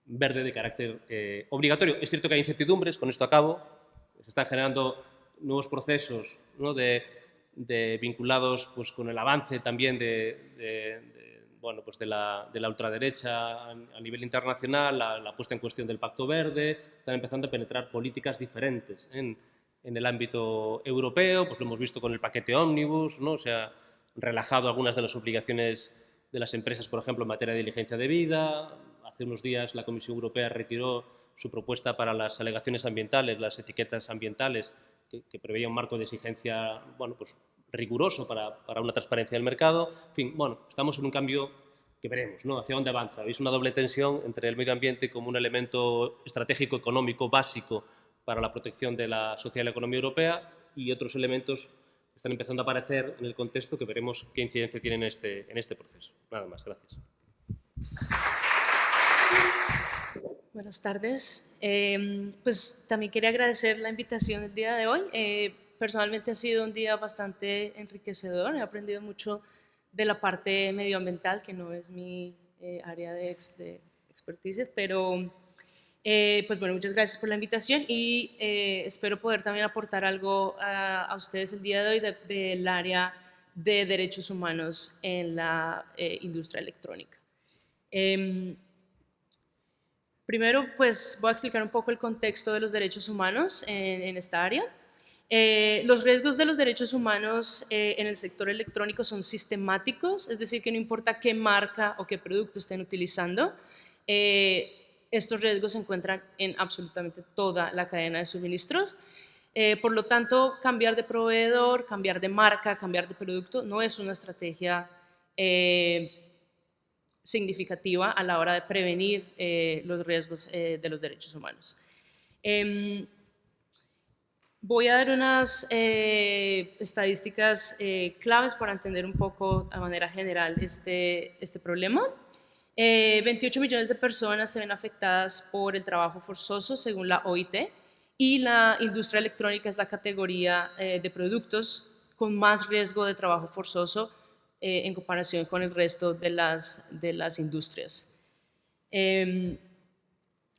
verde de carácter obligatorio. Es cierto que hay incertidumbres, con esto acabo, se están generando nuevos procesos, ¿no?, vinculados pues, con el avance también de la ultraderecha a nivel internacional, la puesta en cuestión del Pacto Verde. Están empezando a penetrar políticas diferentes en el ámbito europeo, pues lo hemos visto con el paquete Omnibus, ¿no? Se ha relajado algunas de las obligaciones de las empresas, por ejemplo, en materia de diligencia debida. Hace unos días la Comisión Europea retiró su propuesta para las alegaciones ambientales, las etiquetas ambientales, que preveía un marco de exigencia pues, riguroso para una transparencia del mercado. En fin, estamos en un cambio que veremos, ¿no?, hacia dónde avanza. Veis una doble tensión entre el medio ambiente como un elemento estratégico económico básico para la protección de la sociedad y la economía europea y otros elementos que están empezando a aparecer en el contexto que veremos qué incidencia tienen en este proceso. Nada más, gracias. Buenas tardes. Pues también quería agradecer la invitación el día de hoy. Personalmente ha sido un día bastante enriquecedor. He aprendido mucho de la parte medioambiental, que no es mi área de expertise, pero pues bueno, muchas gracias por la invitación y espero poder también aportar algo a ustedes el día de hoy del área de derechos humanos en la industria electrónica. Primero, pues voy a explicar un poco el contexto de los derechos humanos en esta área. Los riesgos de los derechos humanos en el sector electrónico son sistemáticos, es decir, que no importa qué marca o qué producto estén utilizando, estos riesgos se encuentran en absolutamente toda la cadena de suministros. Por lo tanto, cambiar de proveedor, cambiar de marca, cambiar de producto no es una estrategia significativa a la hora de prevenir los riesgos de los derechos humanos. Voy a dar unas estadísticas claves para entender un poco de manera general este problema. 28 millones de personas se ven afectadas por el trabajo forzoso según la OIT y la industria electrónica es la categoría de productos con más riesgo de trabajo forzoso en comparación con el resto de las industrias. 1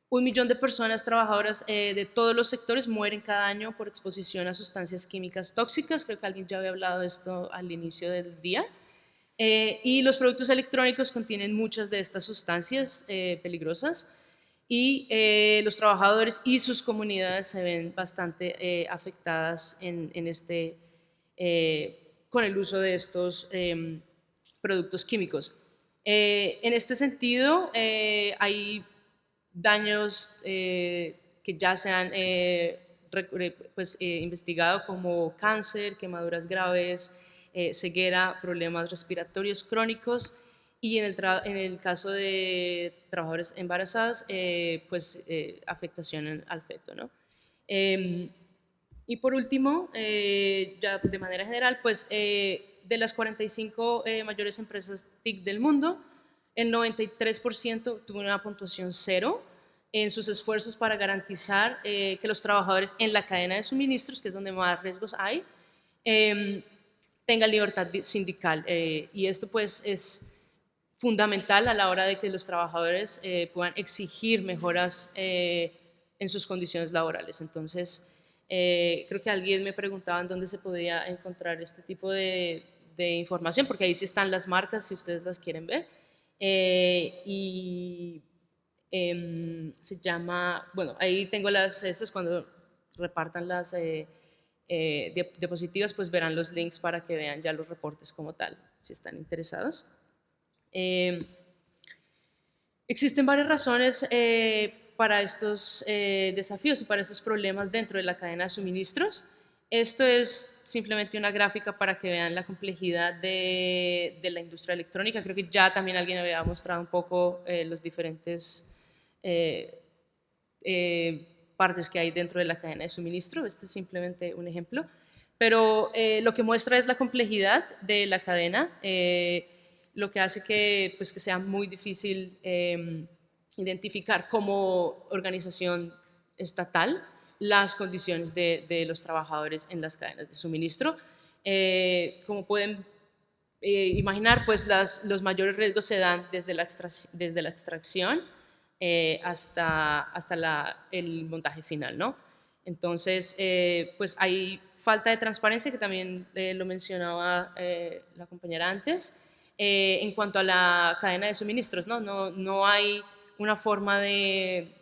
millón de personas trabajadoras de todos los sectores mueren cada año por exposición a sustancias químicas tóxicas. Creo que alguien ya había hablado de esto al inicio del día. Y los productos electrónicos contienen muchas de estas sustancias peligrosas y los trabajadores y sus comunidades se ven bastante afectadas con el uso de estos productos químicos. En este sentido, hay daños que ya se han investigado como cáncer, quemaduras graves, ceguera, problemas respiratorios crónicos y en el caso de trabajadoras embarazadas, afectación al feto, ¿no? Y por último, ya de manera general, de las 45 mayores empresas TIC del mundo, el 93% tuvo una puntuación 0 en sus esfuerzos para garantizar que los trabajadores en la cadena de suministros, que es donde más riesgos hay, tengan libertad sindical. Y esto pues es fundamental a la hora de que los trabajadores puedan exigir mejoras en sus condiciones laborales. Entonces, creo que alguien me preguntaba en dónde se podía encontrar este tipo de información, porque ahí sí están las marcas si ustedes las quieren ver. Se llama, bueno, ahí tengo estas cuando repartan las diapositivas, pues verán los links para que vean ya los reportes como tal, si están interesados. Existen varias razones para estos desafíos y para estos problemas dentro de la cadena de suministros. Esto es simplemente una gráfica para que vean la complejidad de la industria electrónica. Creo que ya también alguien había mostrado un poco los diferentes partes que hay dentro de la cadena de suministro. Este es simplemente un ejemplo. Pero lo que muestra es la complejidad de la cadena, lo que hace que sea muy difícil identificar como organización estatal las condiciones de los trabajadores en las cadenas de suministro. Como pueden imaginar, pues los mayores riesgos se dan desde la extracción hasta el montaje final, ¿no? Entonces, pues hay falta de transparencia, que también lo mencionaba la compañera antes, en cuanto a la cadena de suministros, ¿no? No hay una forma de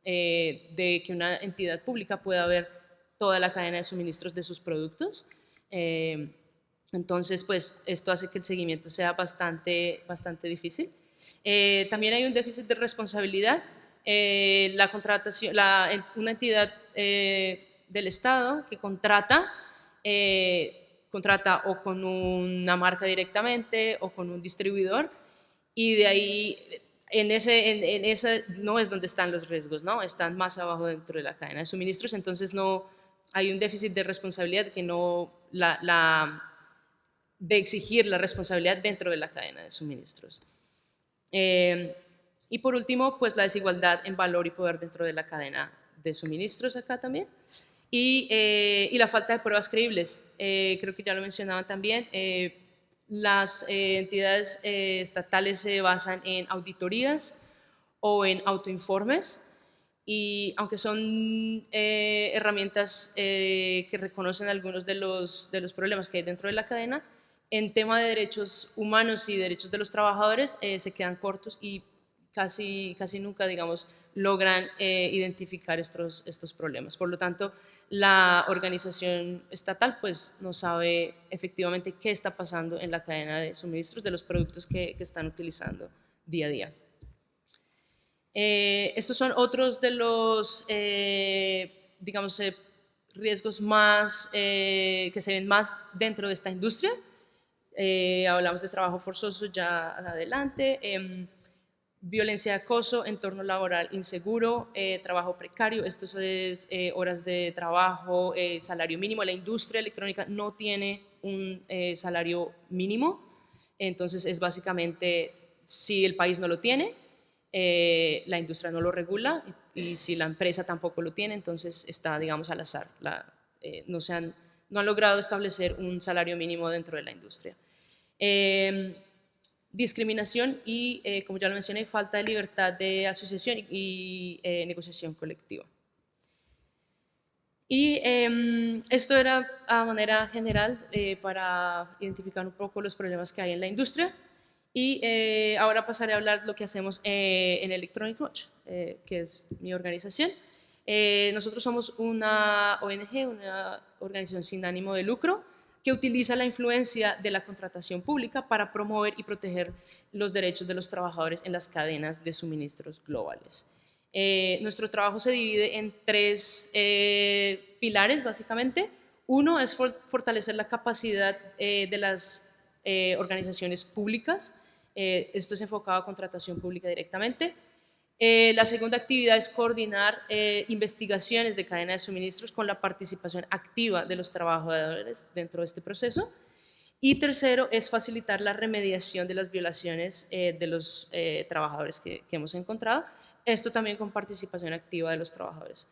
que una entidad pública pueda ver toda la cadena de suministros de sus productos. Entonces, pues esto hace que el seguimiento sea bastante difícil. También hay un déficit de responsabilidad. La contratación, una entidad del Estado que contrata o con una marca directamente o con un distribuidor, y de ahí en ese no es donde están los riesgos, ¿no? Están más abajo dentro de la cadena de suministros. Entonces no hay un déficit de responsabilidad de exigir la responsabilidad dentro de la cadena de suministros. Y Y por último, pues la desigualdad en valor y poder dentro de la cadena de suministros acá también. Y la falta de pruebas creíbles. Creo que ya lo mencionaban también. Las entidades estatales se basan en auditorías o en autoinformes, y aunque son herramientas que reconocen algunos de los problemas que hay dentro de la cadena, en tema de derechos humanos y derechos de los trabajadores se quedan cortos y casi nunca, digamos, logran identificar estos problemas. Por lo tanto, la organización estatal pues no sabe efectivamente qué está pasando en la cadena de suministros de los productos que están utilizando día a día. Estos son otros de los, digamos, riesgos más, que se ven más dentro de esta industria. Hablamos de trabajo forzoso ya adelante, violencia de acoso, entorno laboral inseguro, trabajo precario, esto es horas de trabajo, salario mínimo. La industria electrónica no tiene un salario mínimo, entonces es básicamente, si el país no lo tiene, la industria no lo regula, y si la empresa tampoco lo tiene, entonces está, digamos, al azar. No han logrado establecer un salario mínimo dentro de la industria. Discriminación y, como ya lo mencioné, falta de libertad de asociación y negociación colectiva. Y esto era a manera general para identificar un poco los problemas que hay en la industria. Y ahora pasaré a hablar lo que hacemos en Electronic Watch, que es mi organización. Nosotros somos una ONG, una organización sin ánimo de lucro, que utiliza la influencia de la contratación pública para promover y proteger los derechos de los trabajadores en las cadenas de suministros globales. Nuestro trabajo se divide en 3 pilares, básicamente. Uno es fortalecer la capacidad de las organizaciones públicas. Esto es enfocado a contratación pública directamente. La segunda actividad es coordinar investigaciones de cadena de suministros con la participación activa de los trabajadores dentro de este proceso. Y tercero es facilitar la remediación de las violaciones de los trabajadores que hemos encontrado. Esto también con participación activa de los trabajadores.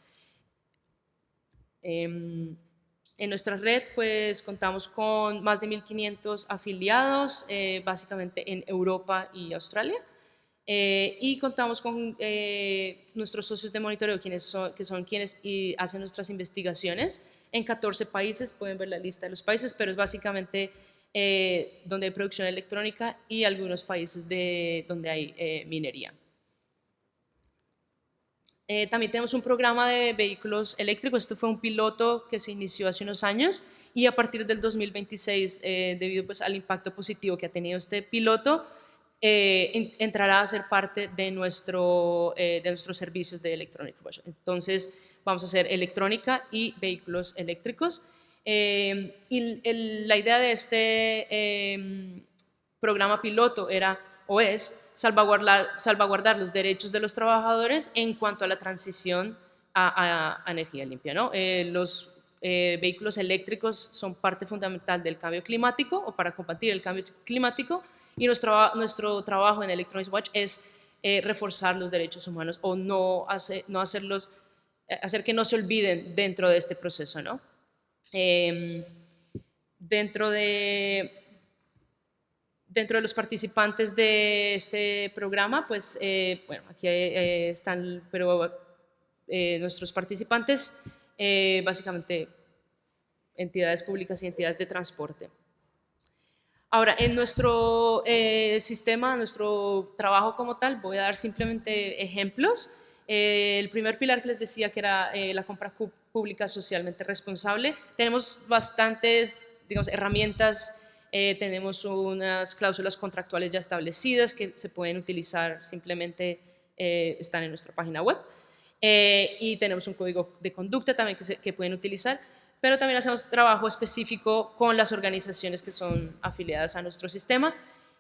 En nuestra red pues contamos con más de 1.500 afiliados, básicamente en Europa y Australia. Y contamos con nuestros socios de monitoreo, que son quienes hacen nuestras investigaciones en 14 países. Pueden ver la lista de los países, pero es básicamente donde hay producción electrónica y algunos países donde hay minería. También tenemos un programa de vehículos eléctricos. Esto fue un piloto que se inició hace unos años, y a partir del 2026, debido pues al impacto positivo que ha tenido este piloto, entrará a ser parte de nuestros servicios de Electronic Watch. Entonces vamos a hacer electrónica y vehículos eléctricos. La idea de este programa piloto es salvaguardar los derechos de los trabajadores en cuanto a la transición a energía limpia, ¿no? Los vehículos eléctricos son parte fundamental del cambio climático, o para combatir el cambio climático, y nuestro trabajo en Electronic Watch es reforzar los derechos humanos, o hacer que no se olviden dentro de este proceso, ¿no? Dentro de los participantes de este programa, pues, bueno, aquí están, pero nuestros participantes, básicamente entidades públicas y entidades de transporte. Ahora, en nuestro sistema, nuestro trabajo como tal, voy a dar simplemente ejemplos. El primer pilar que les decía, que era la compra pública socialmente responsable. Tenemos bastantes, digamos, herramientas. Tenemos unas cláusulas contractuales ya establecidas que se pueden utilizar, simplemente están en nuestra página web. Y tenemos un código de conducta también que pueden utilizar, pero también hacemos trabajo específico con las organizaciones que son afiliadas a nuestro sistema,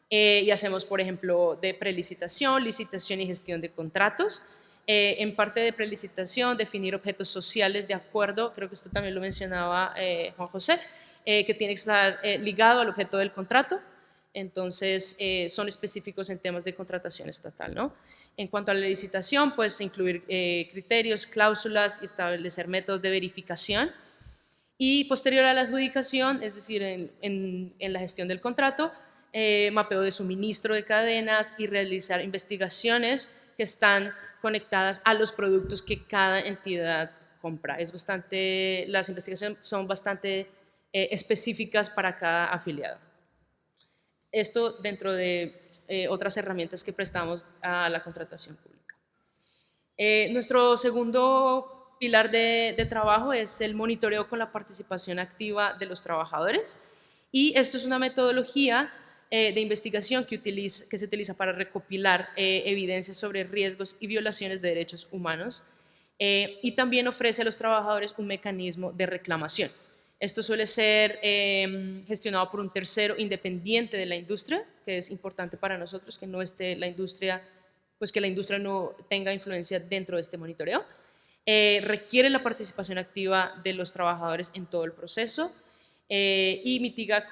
y hacemos, por ejemplo, de prelicitación, licitación y gestión de contratos. En parte de prelicitación, definir objetos sociales de acuerdo, creo que esto también lo mencionaba Juan José, que tiene que estar ligado al objeto del contrato. Entonces, son específicos en temas de contratación estatal, ¿no? En cuanto a la licitación, pues incluir criterios, cláusulas y establecer métodos de verificación. Y posterior a la adjudicación, es decir, en la gestión del contrato, mapeo de suministro de cadenas y realizar investigaciones que están conectadas a los productos que cada entidad compra. Las investigaciones son bastante específicas para cada afiliado. Esto dentro de otras herramientas que prestamos a la contratación pública. Nuestro segundo pilar de trabajo es el monitoreo con la participación activa de los trabajadores, y esto es una metodología de investigación que se utiliza para recopilar evidencias sobre riesgos y violaciones de derechos humanos, y también ofrece a los trabajadores un mecanismo de reclamación. Esto suele ser gestionado por un tercero independiente de la industria, que es importante para nosotros que no esté la industria, pues que la industria no tenga influencia dentro de este monitoreo. Requiere la participación activa de los trabajadores en todo el proceso y mitiga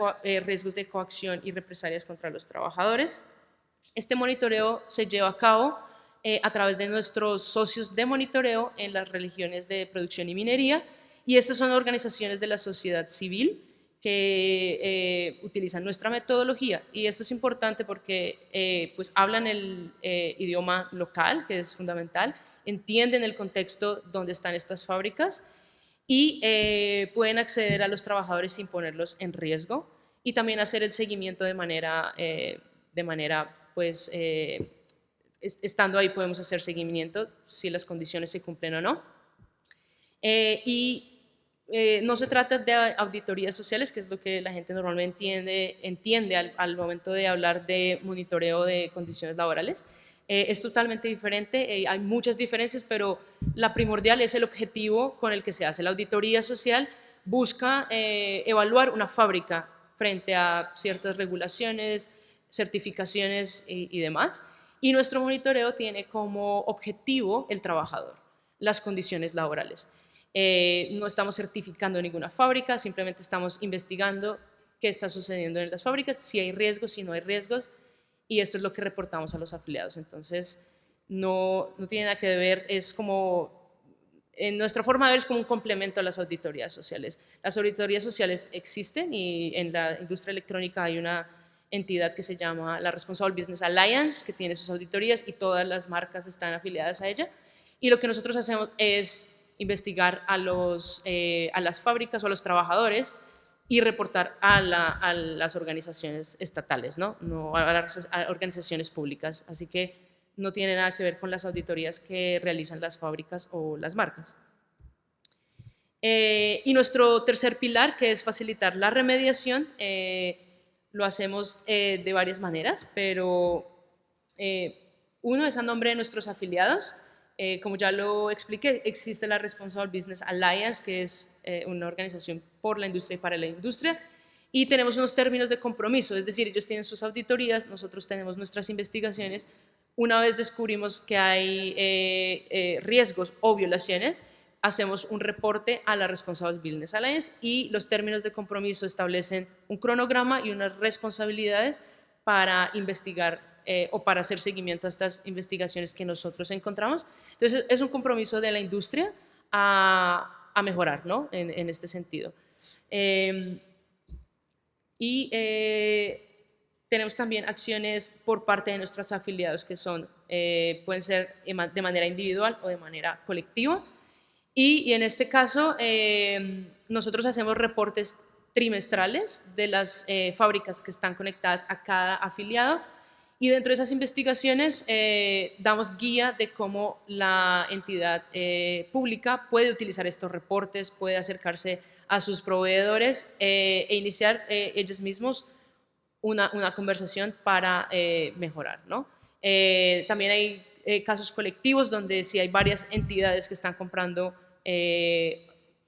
riesgos de coacción y represalias contra los trabajadores. Este monitoreo se lleva a cabo a través de nuestros socios de monitoreo en las regiones de producción y minería, y estas son organizaciones de la sociedad civil que utilizan nuestra metodología, y esto es importante porque pues hablan el idioma local, que es fundamental, entienden el contexto donde están estas fábricas y pueden acceder a los trabajadores sin ponerlos en riesgo, y también hacer el seguimiento de manera pues, estando ahí podemos hacer seguimiento si las condiciones se cumplen o no. No se trata de auditorías sociales, que es lo que la gente normalmente entiende al momento de hablar de monitoreo de condiciones laborales. Es totalmente diferente, hay muchas diferencias, pero la primordial es el objetivo con el que se hace. La auditoría social busca evaluar una fábrica frente a ciertas regulaciones, certificaciones y demás, y nuestro monitoreo tiene como objetivo el trabajador, las condiciones laborales. No estamos certificando ninguna fábrica, simplemente estamos investigando qué está sucediendo en las fábricas, si hay riesgos, si no hay riesgos, y esto es lo que reportamos a los afiliados. Entonces, no tiene nada que ver, es como, en nuestra forma de ver es como un complemento a las auditorías sociales. Las auditorías sociales existen y en la industria electrónica hay una entidad que se llama la Responsible Business Alliance, que tiene sus auditorías y todas las marcas están afiliadas a ella, y lo que nosotros hacemos es investigar a las fábricas o a los trabajadores y reportar a las organizaciones estatales, no a las organizaciones públicas. Así que no tiene nada que ver con las auditorías que realizan las fábricas o las marcas. Y nuestro tercer pilar, que es facilitar la remediación, lo hacemos de varias maneras, pero uno es a nombre de nuestros afiliados. Como ya lo expliqué, existe la Responsible Business Alliance, que es una organización por la industria y para la industria, y tenemos unos términos de compromiso, es decir, ellos tienen sus auditorías, nosotros tenemos nuestras investigaciones. Una vez descubrimos que hay riesgos o violaciones, hacemos un reporte a la Responsible Business Alliance, y los términos de compromiso establecen un cronograma y unas responsabilidades para investigar o para hacer seguimiento a estas investigaciones que nosotros encontramos. Entonces, es un compromiso de la industria a mejorar, ¿no? en este sentido. Tenemos también acciones por parte de nuestros afiliados que pueden ser de manera individual o de manera colectiva. Y en este caso, nosotros hacemos reportes trimestrales de las fábricas que están conectadas a cada afiliado, y dentro de esas investigaciones damos guía de cómo la entidad pública puede utilizar estos reportes, puede acercarse a sus proveedores e iniciar ellos mismos una conversación para mejorar, ¿no? También hay casos colectivos donde si hay varias entidades que están comprando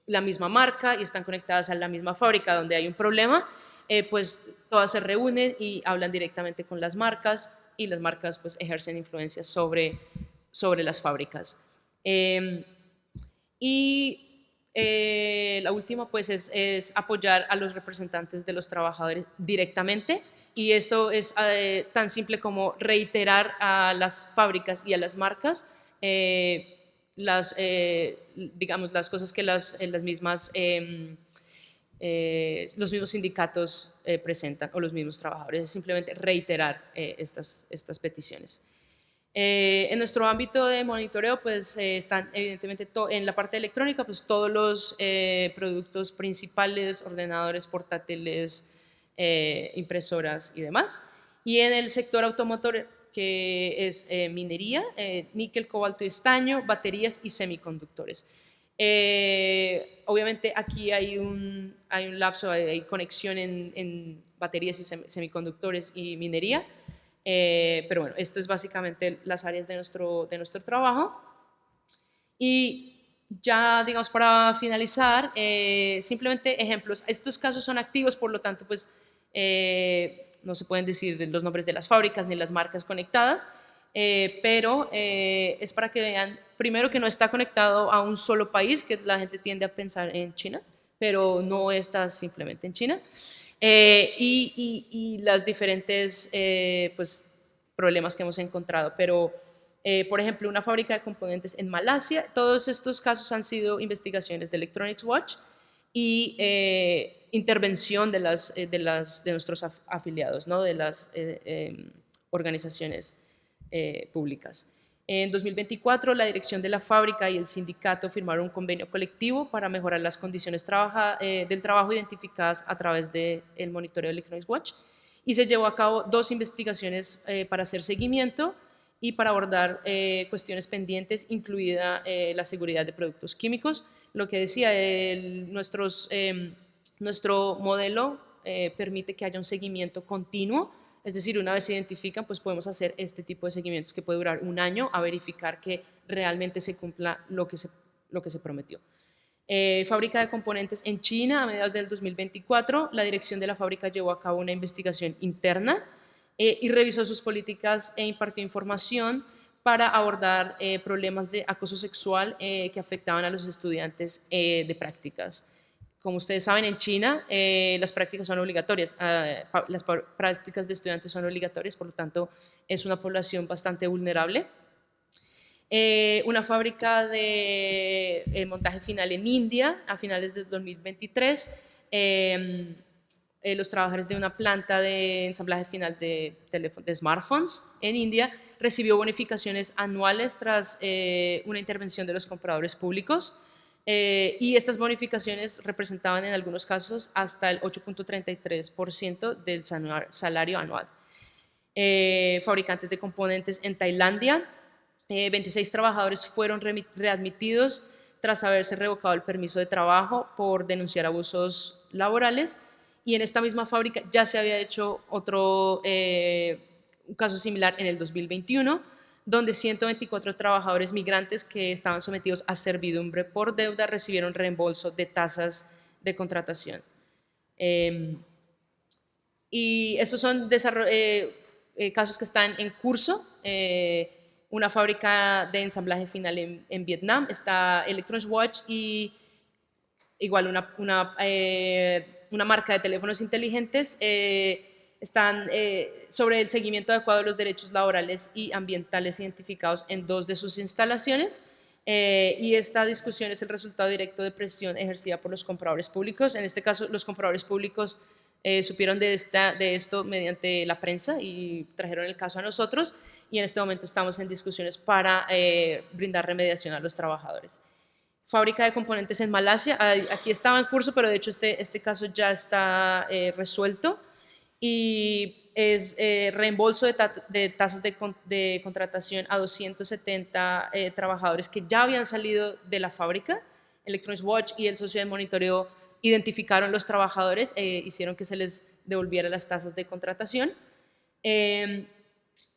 la misma marca y están conectadas a la misma fábrica donde hay un problema, pues todas se reúnen y hablan directamente con las marcas, y las marcas pues ejercen influencia sobre las fábricas. La última pues es apoyar a los representantes de los trabajadores directamente. y esto es tan simple como reiterar a las fábricas y a las marcas digamos, las cosas que los mismos sindicatos presentan o los mismos trabajadores, es simplemente reiterar estas peticiones. En nuestro ámbito de monitoreo, pues están evidentemente en la parte electrónica, pues todos los productos principales, ordenadores portátiles, impresoras y demás. Y en el sector automotor, que es minería, níquel, cobalto y estaño, baterías y semiconductores. Obviamente aquí hay un lapso, hay conexión en baterías y semiconductores y minería, pero bueno, esto es básicamente las áreas de nuestro trabajo. Y ya, digamos, para finalizar, simplemente ejemplos. Estos casos son activos, por lo tanto, pues no se pueden decir los nombres de las fábricas ni las marcas conectadas, pero es para que vean, primero, que no está conectado a un solo país, que la gente tiende a pensar en China, pero no está simplemente en China, y las diferentes pues, problemas que hemos encontrado. Pero, por ejemplo, una fábrica de componentes en Malasia, todos estos casos han sido investigaciones de Electronics Watch y intervención de nuestros afiliados, ¿no? De las organizaciones públicas. En 2024, la dirección de la fábrica y el sindicato firmaron un convenio colectivo para mejorar las condiciones del trabajo identificadas a través del monitoreo de Electronics Watch, y se llevó a cabo 2 investigaciones para hacer seguimiento y para abordar cuestiones pendientes, incluida la seguridad de productos químicos. Lo que decía, nuestro modelo permite que haya un seguimiento continuo, es decir, una vez se identifican, pues podemos hacer este tipo de seguimientos que puede durar 1 año a verificar que realmente se cumpla lo que se prometió. Fábrica de componentes en China, a mediados del 2024, la dirección de la fábrica llevó a cabo una investigación interna y revisó sus políticas e impartió información para abordar problemas de acoso sexual que afectaban a los estudiantes de prácticas. Como ustedes saben, en China las prácticas son obligatorias, las prácticas de estudiantes son obligatorias, por lo tanto es una población bastante vulnerable. Una fábrica de montaje final en India a finales de 2023, los trabajadores de una planta de ensamblaje final de smartphones en India recibió bonificaciones anuales tras una intervención de los compradores públicos. Y estas bonificaciones representaban en algunos casos hasta el 8.33% del salario anual. Fabricantes de componentes en Tailandia, 26 trabajadores fueron readmitidos tras haberse revocado el permiso de trabajo por denunciar abusos laborales, y en esta misma fábrica ya se había hecho un caso similar en el 2021, donde 124 trabajadores migrantes que estaban sometidos a servidumbre por deuda recibieron reembolso de tasas de contratación. Y estos son casos que están en curso. Una fábrica de ensamblaje final en Vietnam, está Electronics Watch y igual una marca de teléfonos inteligentes, están sobre el seguimiento adecuado de los derechos laborales y ambientales identificados en 2 de sus instalaciones, y esta discusión es el resultado directo de presión ejercida por los compradores públicos. En este caso, los compradores públicos supieron de esto mediante la prensa y trajeron el caso a nosotros, y en este momento estamos en discusiones para brindar remediación a los trabajadores. Fábrica de componentes en Malasia, aquí estaba en curso, pero de hecho este caso ya está resuelto, y es reembolso de tasas de contratación a 270 trabajadores que ya habían salido de la fábrica. Electronics Watch y el socio de monitoreo identificaron los trabajadores, hicieron que se les devolviera las tasas de contratación,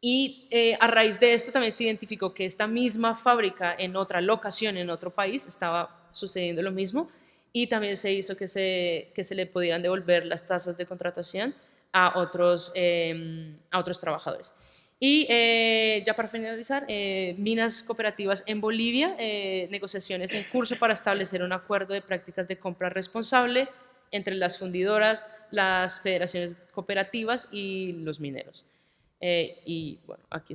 y a raíz de esto también se identificó que esta misma fábrica en otra locación, en otro país, estaba sucediendo lo mismo, y también se hizo que se le pudieran devolver las tasas de contratación a otros trabajadores. Y ya para finalizar, minas cooperativas en Bolivia, negociaciones en curso para establecer un acuerdo de prácticas de compra responsable entre las fundidoras, las federaciones cooperativas y los mineros. Y bueno, aquí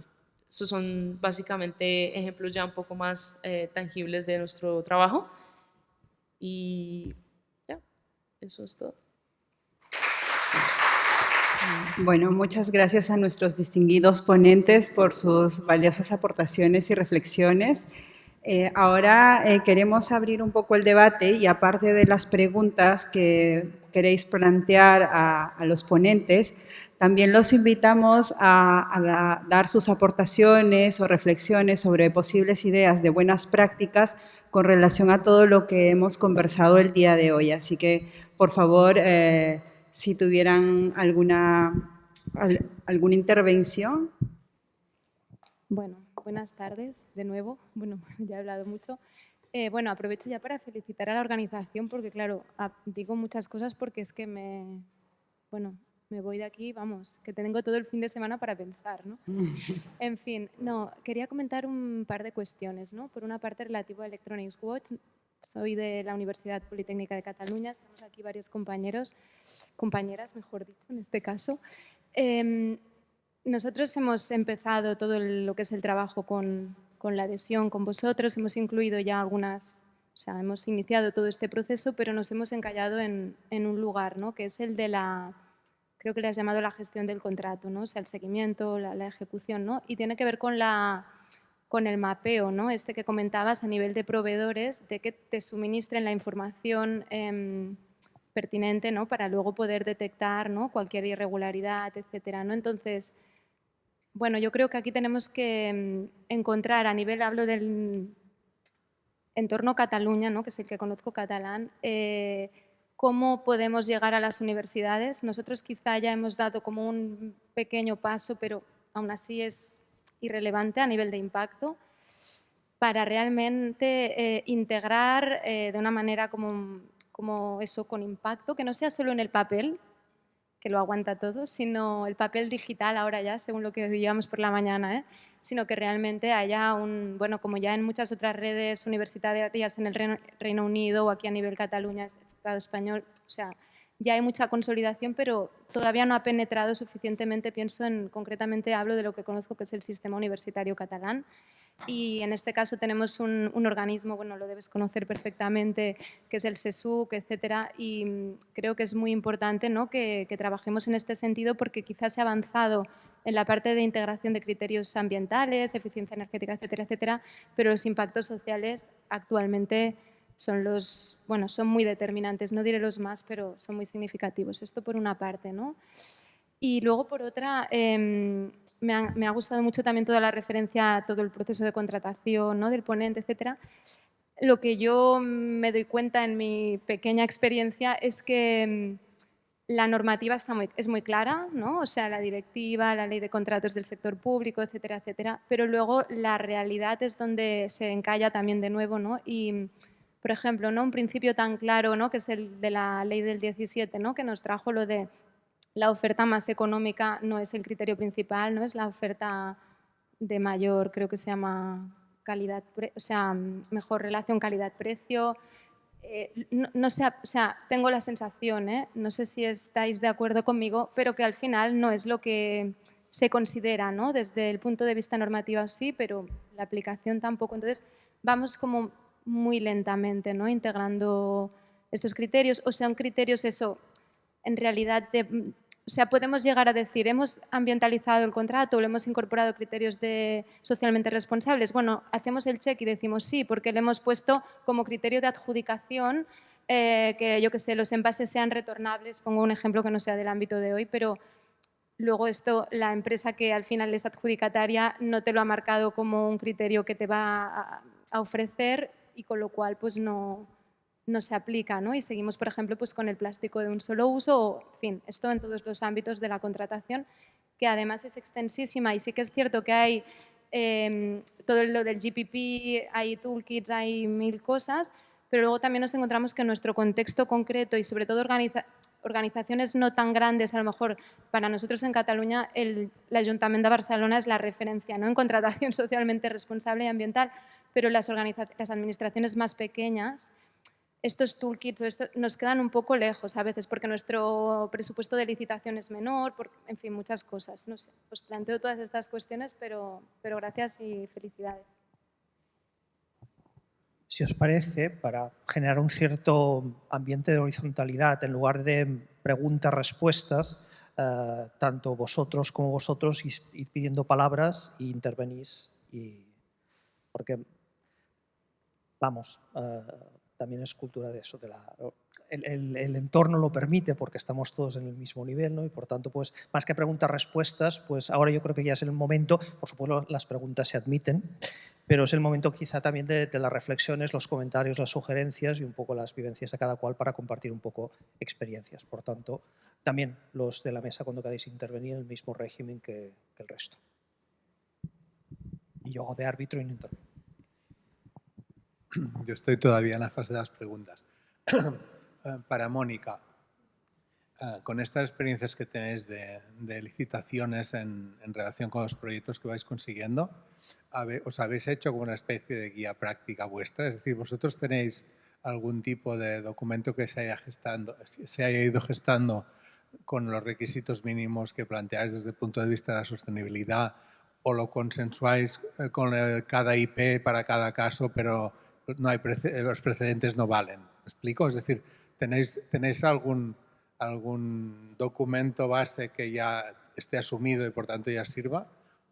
estos son básicamente ejemplos ya un poco más tangibles de nuestro trabajo. Y ya, eso es todo. Bueno, muchas gracias a nuestros distinguidos ponentes por sus valiosas aportaciones y reflexiones. Ahora queremos abrir un poco el debate y aparte de las preguntas que queréis plantear a los ponentes, también los invitamos a dar sus aportaciones o reflexiones sobre posibles ideas de buenas prácticas con relación a todo lo que hemos conversado el día de hoy. Así que, por favor, si tuvieran alguna intervención. Bueno, buenas tardes de nuevo. Bueno, ya he hablado mucho. Bueno, aprovecho ya para felicitar a la organización porque, claro, digo muchas cosas porque es que me voy de aquí, vamos, que tengo todo el fin de semana para pensar, ¿no? En fin, no, quería comentar un par de cuestiones, ¿no? Por una parte, relativo a Electronics Watch. Soy de la Universidad Politécnica de Cataluña, estamos aquí varios compañeros, compañeras, mejor dicho, en este caso. Nosotros hemos empezado todo lo que es el trabajo con la adhesión con vosotros, hemos incluido ya algunas, o sea, hemos iniciado todo este proceso, pero nos hemos encallado en un lugar, ¿no? Que es el de creo que le has llamado la gestión del contrato, ¿no? O sea, el seguimiento, la ejecución, ¿no? Y tiene que ver con el mapeo, ¿no? Este que comentabas a nivel de proveedores, de que te suministren la información pertinente, ¿no? Para luego poder detectar, ¿no? Cualquier irregularidad, etcétera, ¿no? Entonces, bueno, yo creo que aquí tenemos que encontrar a nivel, hablo del entorno Cataluña, ¿no? Que es el que conozco catalán, cómo podemos llegar a las universidades. Nosotros quizá ya hemos dado como un pequeño paso, pero aún así es irrelevante a nivel de impacto, para realmente integrar de una manera como eso, con impacto, que no sea solo en el papel, que lo aguanta todo, sino el papel digital ahora ya, según lo que digamos por la mañana, sino que realmente haya bueno, como ya en muchas otras redes universitarias en el Reino Unido o aquí a nivel Cataluña, Estado español, o sea, ya hay mucha consolidación, pero todavía no ha penetrado suficientemente, pienso concretamente hablo de lo que conozco que es el sistema universitario catalán, y en este caso tenemos un organismo, bueno, lo debes conocer perfectamente, que es el SESUC, etcétera, y creo que es muy importante, ¿no? que trabajemos en este sentido porque quizás se ha avanzado en la parte de integración de criterios ambientales, eficiencia energética, etcétera, etcétera, pero los impactos sociales actualmente son muy determinantes, no diré los más, pero son muy significativos. Esto por una parte, ¿no? Y luego por otra, me ha gustado mucho también toda la referencia a todo el proceso de contratación, ¿no? Del ponente, etcétera. Lo que yo me doy cuenta en mi pequeña experiencia es que la normativa es muy clara, ¿no? O sea, la directiva, la ley de contratos del sector público, etcétera, etcétera, pero luego la realidad es donde se encalla también de nuevo, ¿no? Y, por ejemplo, ¿no? Un principio tan claro, ¿no? Que es el de la ley del 17, ¿no? Que nos trajo lo de la oferta más económica no es el criterio principal, no es la oferta de mayor, creo que se llama calidad, o sea, mejor relación calidad-precio. No sé, o sea, tengo la sensación, no sé si estáis de acuerdo conmigo, pero que al final no es lo que se considera, ¿no? Desde el punto de vista normativo sí, pero la aplicación tampoco. Entonces, vamos como muy lentamente, ¿no? Integrando estos criterios, o sean criterios eso, en realidad, o sea, podemos llegar a decir, ¿hemos ambientalizado el contrato o le hemos incorporado criterios socialmente responsables? Bueno, hacemos el check y decimos sí, porque le hemos puesto como criterio de adjudicación que, yo que sé, los envases sean retornables. Pongo un ejemplo que no sea del ámbito de hoy, pero luego esto, la empresa que al final es adjudicataria no te lo ha marcado como un criterio que te va a ofrecer y con lo cual pues no se aplica, ¿no? Y seguimos, por ejemplo, pues con el plástico de un solo uso, o, en fin, esto en todos los ámbitos de la contratación, que además es extensísima y sí que es cierto que hay todo lo del GPP, hay toolkits, hay 1000 cosas, pero luego también nos encontramos que en nuestro contexto concreto y sobre todo organizaciones no tan grandes, a lo mejor para nosotros en Cataluña el Ayuntamiento de Barcelona es la referencia, ¿no? En contratación socialmente responsable y ambiental, pero las administraciones más pequeñas estos toolkits nos quedan un poco lejos a veces porque nuestro presupuesto de licitación es menor, en fin, muchas cosas. No sé, os planteo todas estas cuestiones, pero gracias y felicidades. Si os parece, para generar un cierto ambiente de horizontalidad, en lugar de preguntas-respuestas, tanto vosotros como vosotros id pidiendo palabras e intervenís. Porque, vamos, también es cultura de eso, el entorno lo permite porque estamos todos en el mismo nivel, ¿no? Y por tanto, pues, más que preguntas-respuestas, pues ahora yo creo que ya es el momento, por supuesto las preguntas se admiten, pero es el momento quizá también de las reflexiones, los comentarios, las sugerencias y un poco las vivencias de cada cual para compartir un poco experiencias. Por tanto, también los de la mesa cuando queráis intervenir en el mismo régimen que el resto. Y yo hago de árbitro y no intervengo. Yo estoy todavía en la fase de las preguntas. Para Mónica, con estas experiencias que tenéis de licitaciones en relación con los proyectos que vais consiguiendo, ¿os habéis hecho como una especie de guía práctica vuestra? Es decir, ¿vosotros tenéis algún tipo de documento que se haya ido gestando con los requisitos mínimos que planteáis desde el punto de vista de la sostenibilidad, o lo consensuáis con cada IP para cada caso, pero no hay los precedentes no valen? ¿Me explico? Es decir, ¿tenéis algún documento base que ya esté asumido y por tanto ya sirva?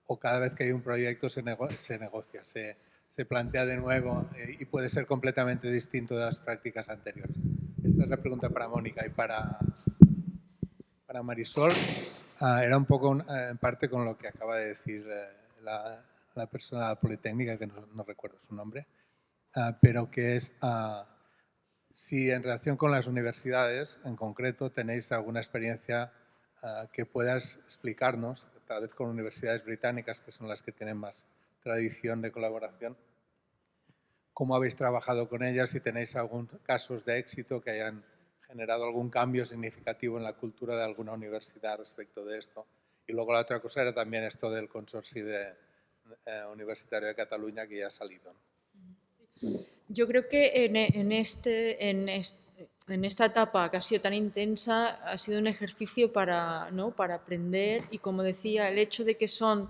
¿O cada vez que hay un proyecto se negocia, se plantea de nuevo y puede ser completamente distinto de las prácticas anteriores? Esta es la pregunta para Mónica. Y para Marisol, era un poco en parte con lo que acaba de decir la persona de la Politécnica, que no recuerdo su nombre, pero que es si en relación con las universidades en concreto tenéis alguna experiencia que puedas explicarnos, tal vez con universidades británicas, que son las que tienen más tradición de colaboración, cómo habéis trabajado con ellas, si tenéis algún casos de éxito que hayan generado algún cambio significativo en la cultura de alguna universidad respecto de esto. Y luego la otra cosa era también esto del consorcio universitario de Cataluña, que ya ha salido, ¿no? Yo creo que en esta etapa que ha sido tan intensa ha sido un ejercicio para aprender, y como decía, el hecho de que son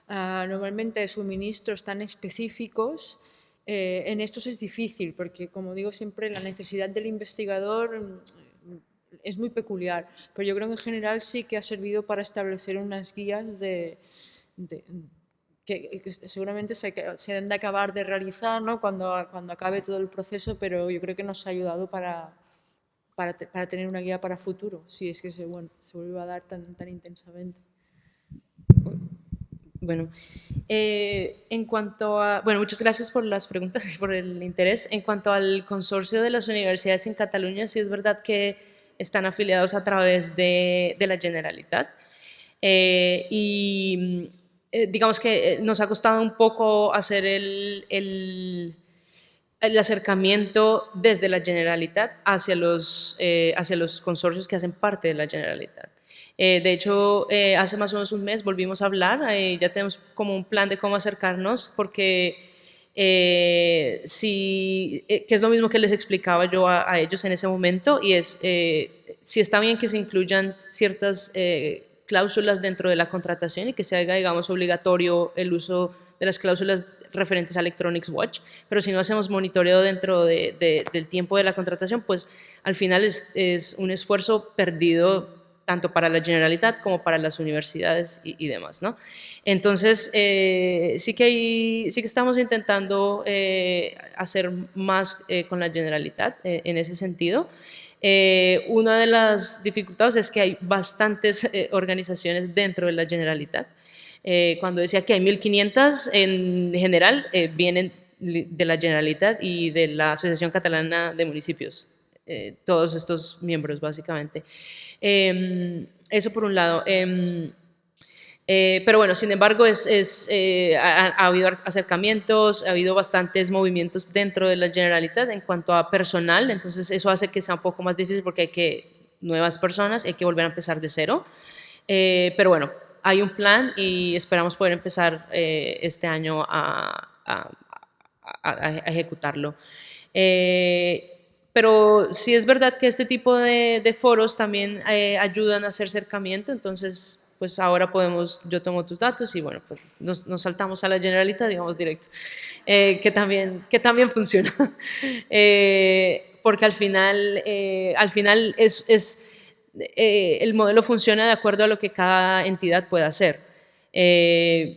normalmente suministros tan específicos, en estos es difícil porque, como digo siempre, la necesidad del investigador es muy peculiar, pero yo creo que en general sí que ha servido para establecer unas guías que seguramente se han de acabar de realizar, ¿no? cuando acabe todo el proceso, pero yo creo que nos ha ayudado para tener una guía para futuro, si es que se vuelve a dar tan intensamente. Bueno, en cuanto a... Bueno, muchas gracias por las preguntas y por el interés. En cuanto al consorcio de las universidades en Cataluña, sí es verdad que están afiliados a través de la Generalitat. Digamos que nos ha costado un poco hacer el acercamiento desde la Generalitat hacia los consorcios que hacen parte de la Generalitat. De hecho, hace más o menos un mes volvimos a hablar, ya tenemos como un plan de cómo acercarnos, porque que es lo mismo que les explicaba yo a ellos en ese momento, y es si está bien que se incluyan ciertas cláusulas dentro de la contratación y que se haga, digamos, obligatorio el uso de las cláusulas referentes a Electronics Watch, pero si no hacemos monitoreo dentro del tiempo de la contratación, pues al final es un esfuerzo perdido tanto para la Generalitat como para las universidades y demás, ¿no? Entonces, sí que estamos intentando hacer más con la Generalitat en ese sentido. Una de las dificultades es que hay bastantes organizaciones dentro de la Generalitat. Cuando decía que hay 1.500, en general vienen de la Generalitat y de la Asociación Catalana de Municipios, todos estos miembros básicamente. Eso por un lado. Pero bueno, sin embargo, ha habido acercamientos, ha habido bastantes movimientos dentro de la Generalitat en cuanto a personal, entonces eso hace que sea un poco más difícil porque hay nuevas personas, hay que volver a empezar de cero. Pero bueno, hay un plan y esperamos poder empezar este año a ejecutarlo. pero sí es verdad que este tipo de foros también ayudan a hacer acercamiento, entonces pues ahora podemos, yo tomo tus datos y bueno, pues nos saltamos a la Generalitat, digamos, directo, que también funciona, porque al final el modelo funciona de acuerdo a lo que cada entidad pueda hacer.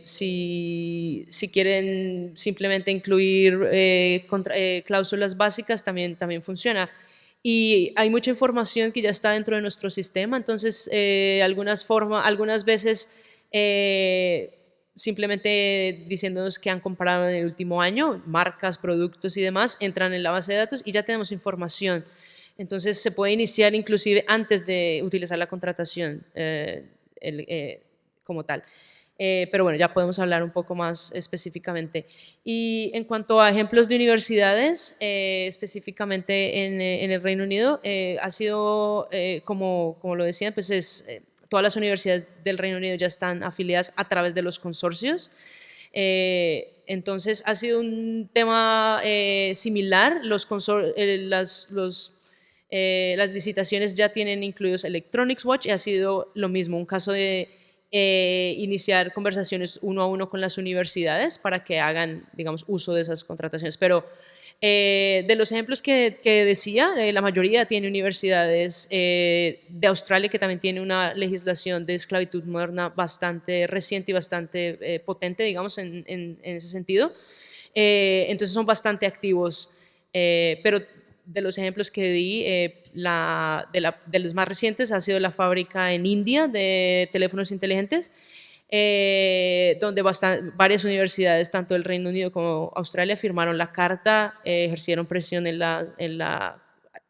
Si quieren simplemente incluir cláusulas básicas, también funciona. Y hay mucha información que ya está dentro de nuestro sistema, entonces algunas veces simplemente diciéndonos que han comprado en el último año, marcas, productos y demás, entran en la base de datos y ya tenemos información. Entonces se puede iniciar inclusive antes de utilizar la contratación como tal. Pero bueno, ya podemos hablar un poco más específicamente. Y en cuanto a ejemplos de universidades, específicamente en el Reino Unido, ha sido, como lo decían, pues todas las universidades del Reino Unido ya están afiliadas a través de los consorcios. Entonces ha sido un tema similar. Las licitaciones ya tienen incluidos Electronics Watch y ha sido lo mismo, un caso de iniciar conversaciones uno a uno con las universidades para que hagan, digamos, uso de esas contrataciones. Pero de los ejemplos que decía, la mayoría tiene universidades de Australia que también tiene una legislación de esclavitud moderna bastante reciente y bastante potente, digamos, en ese sentido. Entonces son bastante activos, pero de los ejemplos que di, de los más recientes ha sido la fábrica en India de teléfonos inteligentes, donde varias universidades, tanto del Reino Unido como Australia, firmaron la carta, ejercieron presión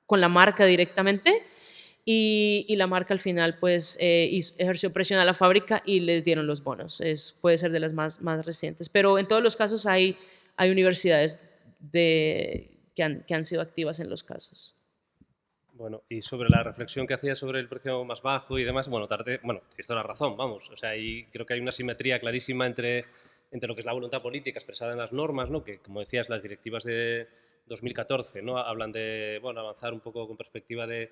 con la marca directamente y la marca al final pues, ejerció presión a la fábrica y les dieron los bonos. Puede ser de las más recientes, pero en todos los casos hay universidades que han sido activas en los casos. Bueno, y sobre la reflexión que hacía sobre el precio más bajo y demás, bueno, tienes toda la razón, vamos, o sea, y creo que hay una simetría clarísima entre lo que es la voluntad política expresada en las normas, ¿no? Que, como decías, las directivas de 2014, ¿no? Hablan de, bueno, avanzar un poco con perspectiva de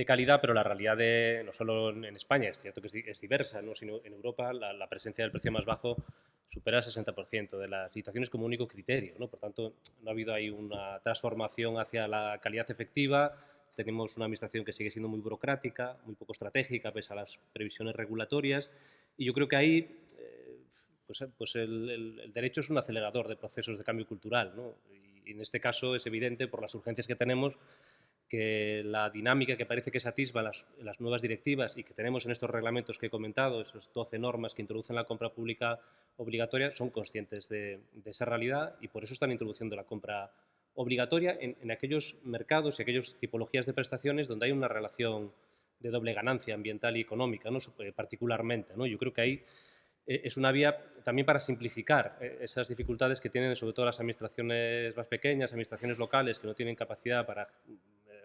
calidad, pero la realidad no solo en España, es cierto que es diversa, ¿no? Sino en Europa la presencia del precio más bajo supera el 60% de las licitaciones como único criterio, ¿no? Por tanto, no ha habido ahí una transformación hacia la calidad efectiva. Tenemos una administración que sigue siendo muy burocrática, muy poco estratégica, pese a las previsiones regulatorias. Y yo creo que ahí pues el derecho es un acelerador de procesos de cambio cultural, ¿no? Y en este caso es evidente, por las urgencias que tenemos, que la dinámica que parece que se atisba en las nuevas directivas y que tenemos en estos reglamentos que he comentado, esas 12 normas que introducen la compra pública obligatoria, son conscientes de esa realidad y por eso están introduciendo la compra obligatoria en aquellos mercados y aquellas tipologías de prestaciones donde hay una relación de doble ganancia ambiental y económica, ¿no? Particularmente, ¿no? Yo creo que ahí es una vía también para simplificar esas dificultades que tienen sobre todo las administraciones más pequeñas, administraciones locales que no tienen capacidad para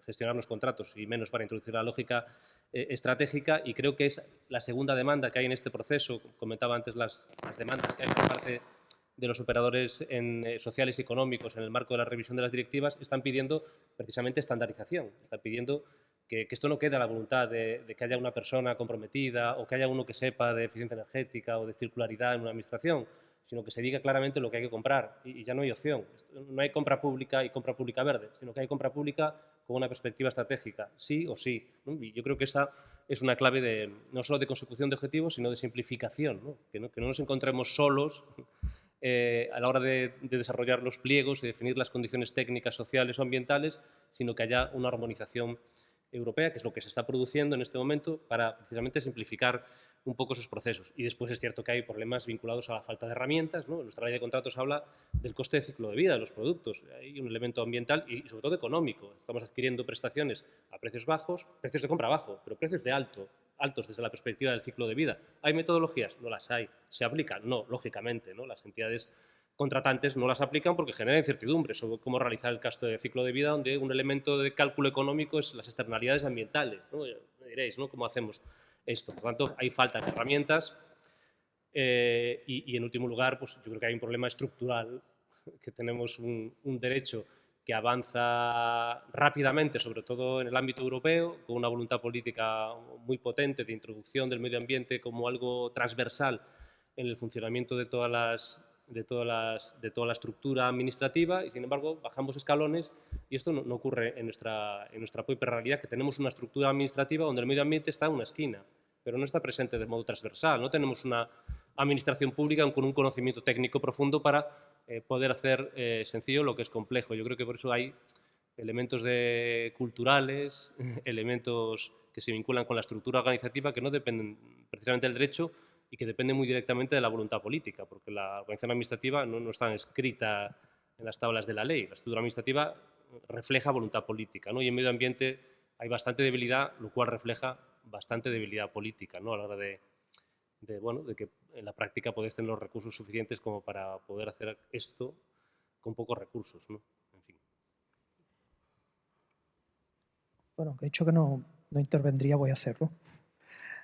gestionar los contratos y menos para introducir la lógica estratégica, y creo que es la segunda demanda que hay en este proceso. Comentaba antes las demandas que hay por parte de los operadores sociales y económicos en el marco de la revisión de las directivas. Están pidiendo precisamente estandarización, están pidiendo que esto no quede a la voluntad de que haya una persona comprometida o que haya uno que sepa de eficiencia energética o de circularidad en una administración, sino que se diga claramente lo que hay que comprar y ya no hay opción. No hay compra pública y compra pública verde, sino que hay compra pública con una perspectiva estratégica, sí o sí, ¿no? Y yo creo que esa es una clave no solo de consecución de objetivos, sino de simplificación, ¿no? Que no nos encontremos solos a la hora de desarrollar los pliegos y definir las condiciones técnicas, sociales o ambientales, sino que haya una armonización europea, que es lo que se está produciendo en este momento para precisamente simplificar un poco esos procesos. Y después es cierto que hay problemas vinculados a la falta de herramientas, ¿no? Nuestra ley de contratos habla del coste de ciclo de vida de los productos. Hay un elemento ambiental y sobre todo económico. Estamos adquiriendo prestaciones a precios bajos, precios de compra bajo, pero precios de altos desde la perspectiva del ciclo de vida. ¿Hay metodologías? No las hay. ¿Se aplican? No, lógicamente, ¿no? Las entidades contratantes no las aplican porque genera incertidumbre sobre cómo realizar el gasto de ciclo de vida, donde un elemento de cálculo económico es las externalidades ambientales, ¿no? Me diréis, ¿no? ¿Cómo hacemos esto? Por tanto, hay falta de herramientas y en último lugar, pues yo creo que hay un problema estructural, que tenemos un derecho que avanza rápidamente, sobre todo en el ámbito europeo, con una voluntad política muy potente de introducción del medio ambiente como algo transversal en el funcionamiento de toda la estructura administrativa, y sin embargo bajamos escalones y esto no ocurre en nuestra propia realidad, que tenemos una estructura administrativa donde el medio ambiente está en una esquina, pero no está presente de modo transversal. No tenemos una administración pública con un conocimiento técnico profundo para poder hacer sencillo lo que es complejo. Yo creo que por eso hay elementos culturales, elementos que se vinculan con la estructura organizativa que no dependen precisamente del derecho y que dependen muy directamente de la voluntad política, porque la organización administrativa no está escrita en las tablas de la ley. La estructura administrativa refleja voluntad política, ¿no? Y en medio ambiente hay bastante debilidad, lo cual refleja bastante debilidad política, ¿no? A la hora de que en la práctica podéis tener los recursos suficientes como para poder hacer esto con pocos recursos, ¿no? En fin. Bueno, que he dicho que no intervendría, voy a hacerlo.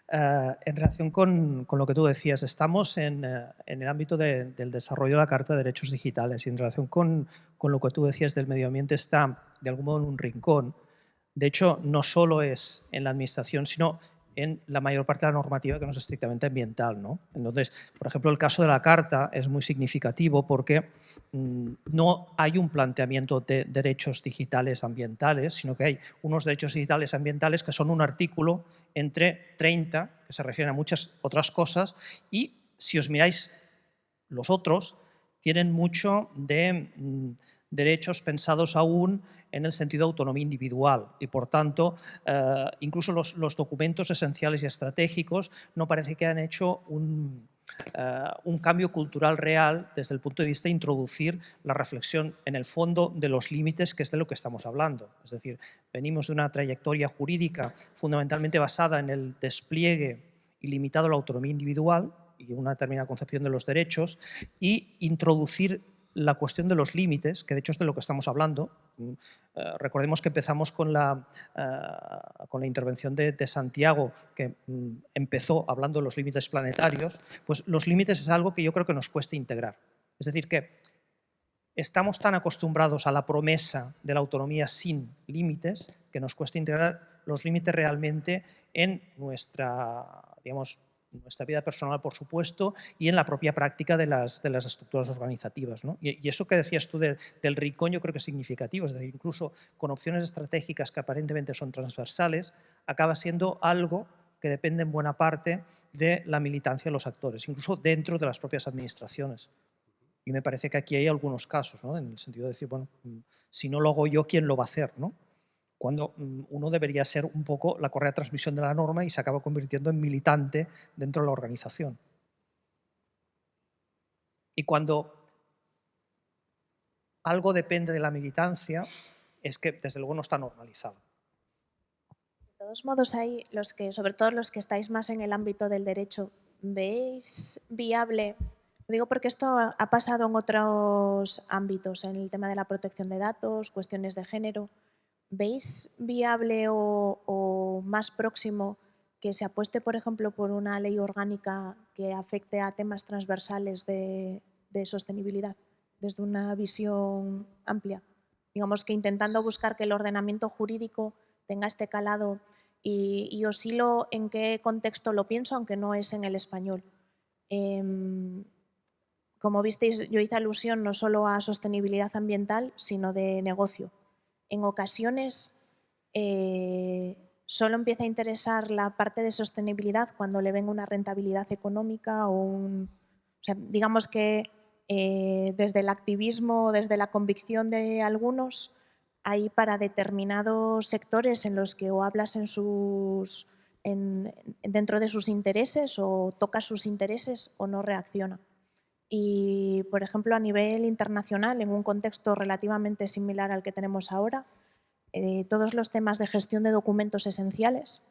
En relación con lo que tú decías, estamos en el ámbito del desarrollo de la Carta de Derechos Digitales y en relación con lo que tú decías del medio ambiente está de algún modo en un rincón. De hecho, no solo es en la administración, sino en la mayor parte de la normativa que no es estrictamente ambiental, ¿no? Entonces, por ejemplo, el caso de la Carta es muy significativo porque no hay un planteamiento de derechos digitales ambientales, sino que hay unos derechos digitales ambientales que son un artículo entre 30, que se refieren a muchas otras cosas, y si os miráis los otros, tienen mucho de derechos pensados aún en el sentido de autonomía individual y, por tanto, incluso los documentos esenciales y estratégicos no parece que hayan hecho un cambio cultural real desde el punto de vista de introducir la reflexión en el fondo de los límites, que es de lo que estamos hablando. Es decir, venimos de una trayectoria jurídica fundamentalmente basada en el despliegue ilimitado de la autonomía individual y una determinada concepción de los derechos, y introducir la cuestión de los límites, que de hecho es de lo que estamos hablando. Recordemos que empezamos con la intervención de Santiago, que empezó hablando de los límites planetarios. Pues los límites es algo que yo creo que nos cuesta integrar. Es decir, que estamos tan acostumbrados a la promesa de la autonomía sin límites que nos cuesta integrar los límites realmente en nuestra vida personal, por supuesto, y en la propia práctica de las estructuras organizativas, ¿no? Y eso que decías tú del rincón yo creo que es significativo, es decir, incluso con opciones estratégicas que aparentemente son transversales, acaba siendo algo que depende en buena parte de la militancia de los actores, incluso dentro de las propias administraciones. Y me parece que aquí hay algunos casos, ¿no? En el sentido de decir, bueno, si no lo hago yo, ¿quién lo va a hacer, ¿no? Cuando uno debería ser un poco la correa de transmisión de la norma y se acaba convirtiendo en militante dentro de la organización. Y cuando algo depende de la militancia, es que desde luego no está normalizado. De todos modos, hay sobre todo los que estáis más en el ámbito del derecho, ¿veis viable? Lo digo porque esto ha pasado en otros ámbitos, en el tema de la protección de datos, cuestiones de género. ¿Veis viable o más próximo que se apueste, por ejemplo, por una ley orgánica que afecte a temas transversales de sostenibilidad desde una visión amplia? Digamos que intentando buscar que el ordenamiento jurídico tenga este calado y oscilo en qué contexto lo pienso, aunque no es en el español. Como visteis, yo hice alusión no solo a sostenibilidad ambiental, sino de negocio. En ocasiones solo empieza a interesar la parte de sostenibilidad cuando le ven una rentabilidad económica o sea, digamos que desde el activismo, desde la convicción de algunos, hay para determinados sectores en los que o hablas dentro de sus intereses o tocas sus intereses o no reacciona. Y, por ejemplo, a nivel internacional, en un contexto relativamente similar al que tenemos ahora, todos los temas de gestión de documentos esenciales,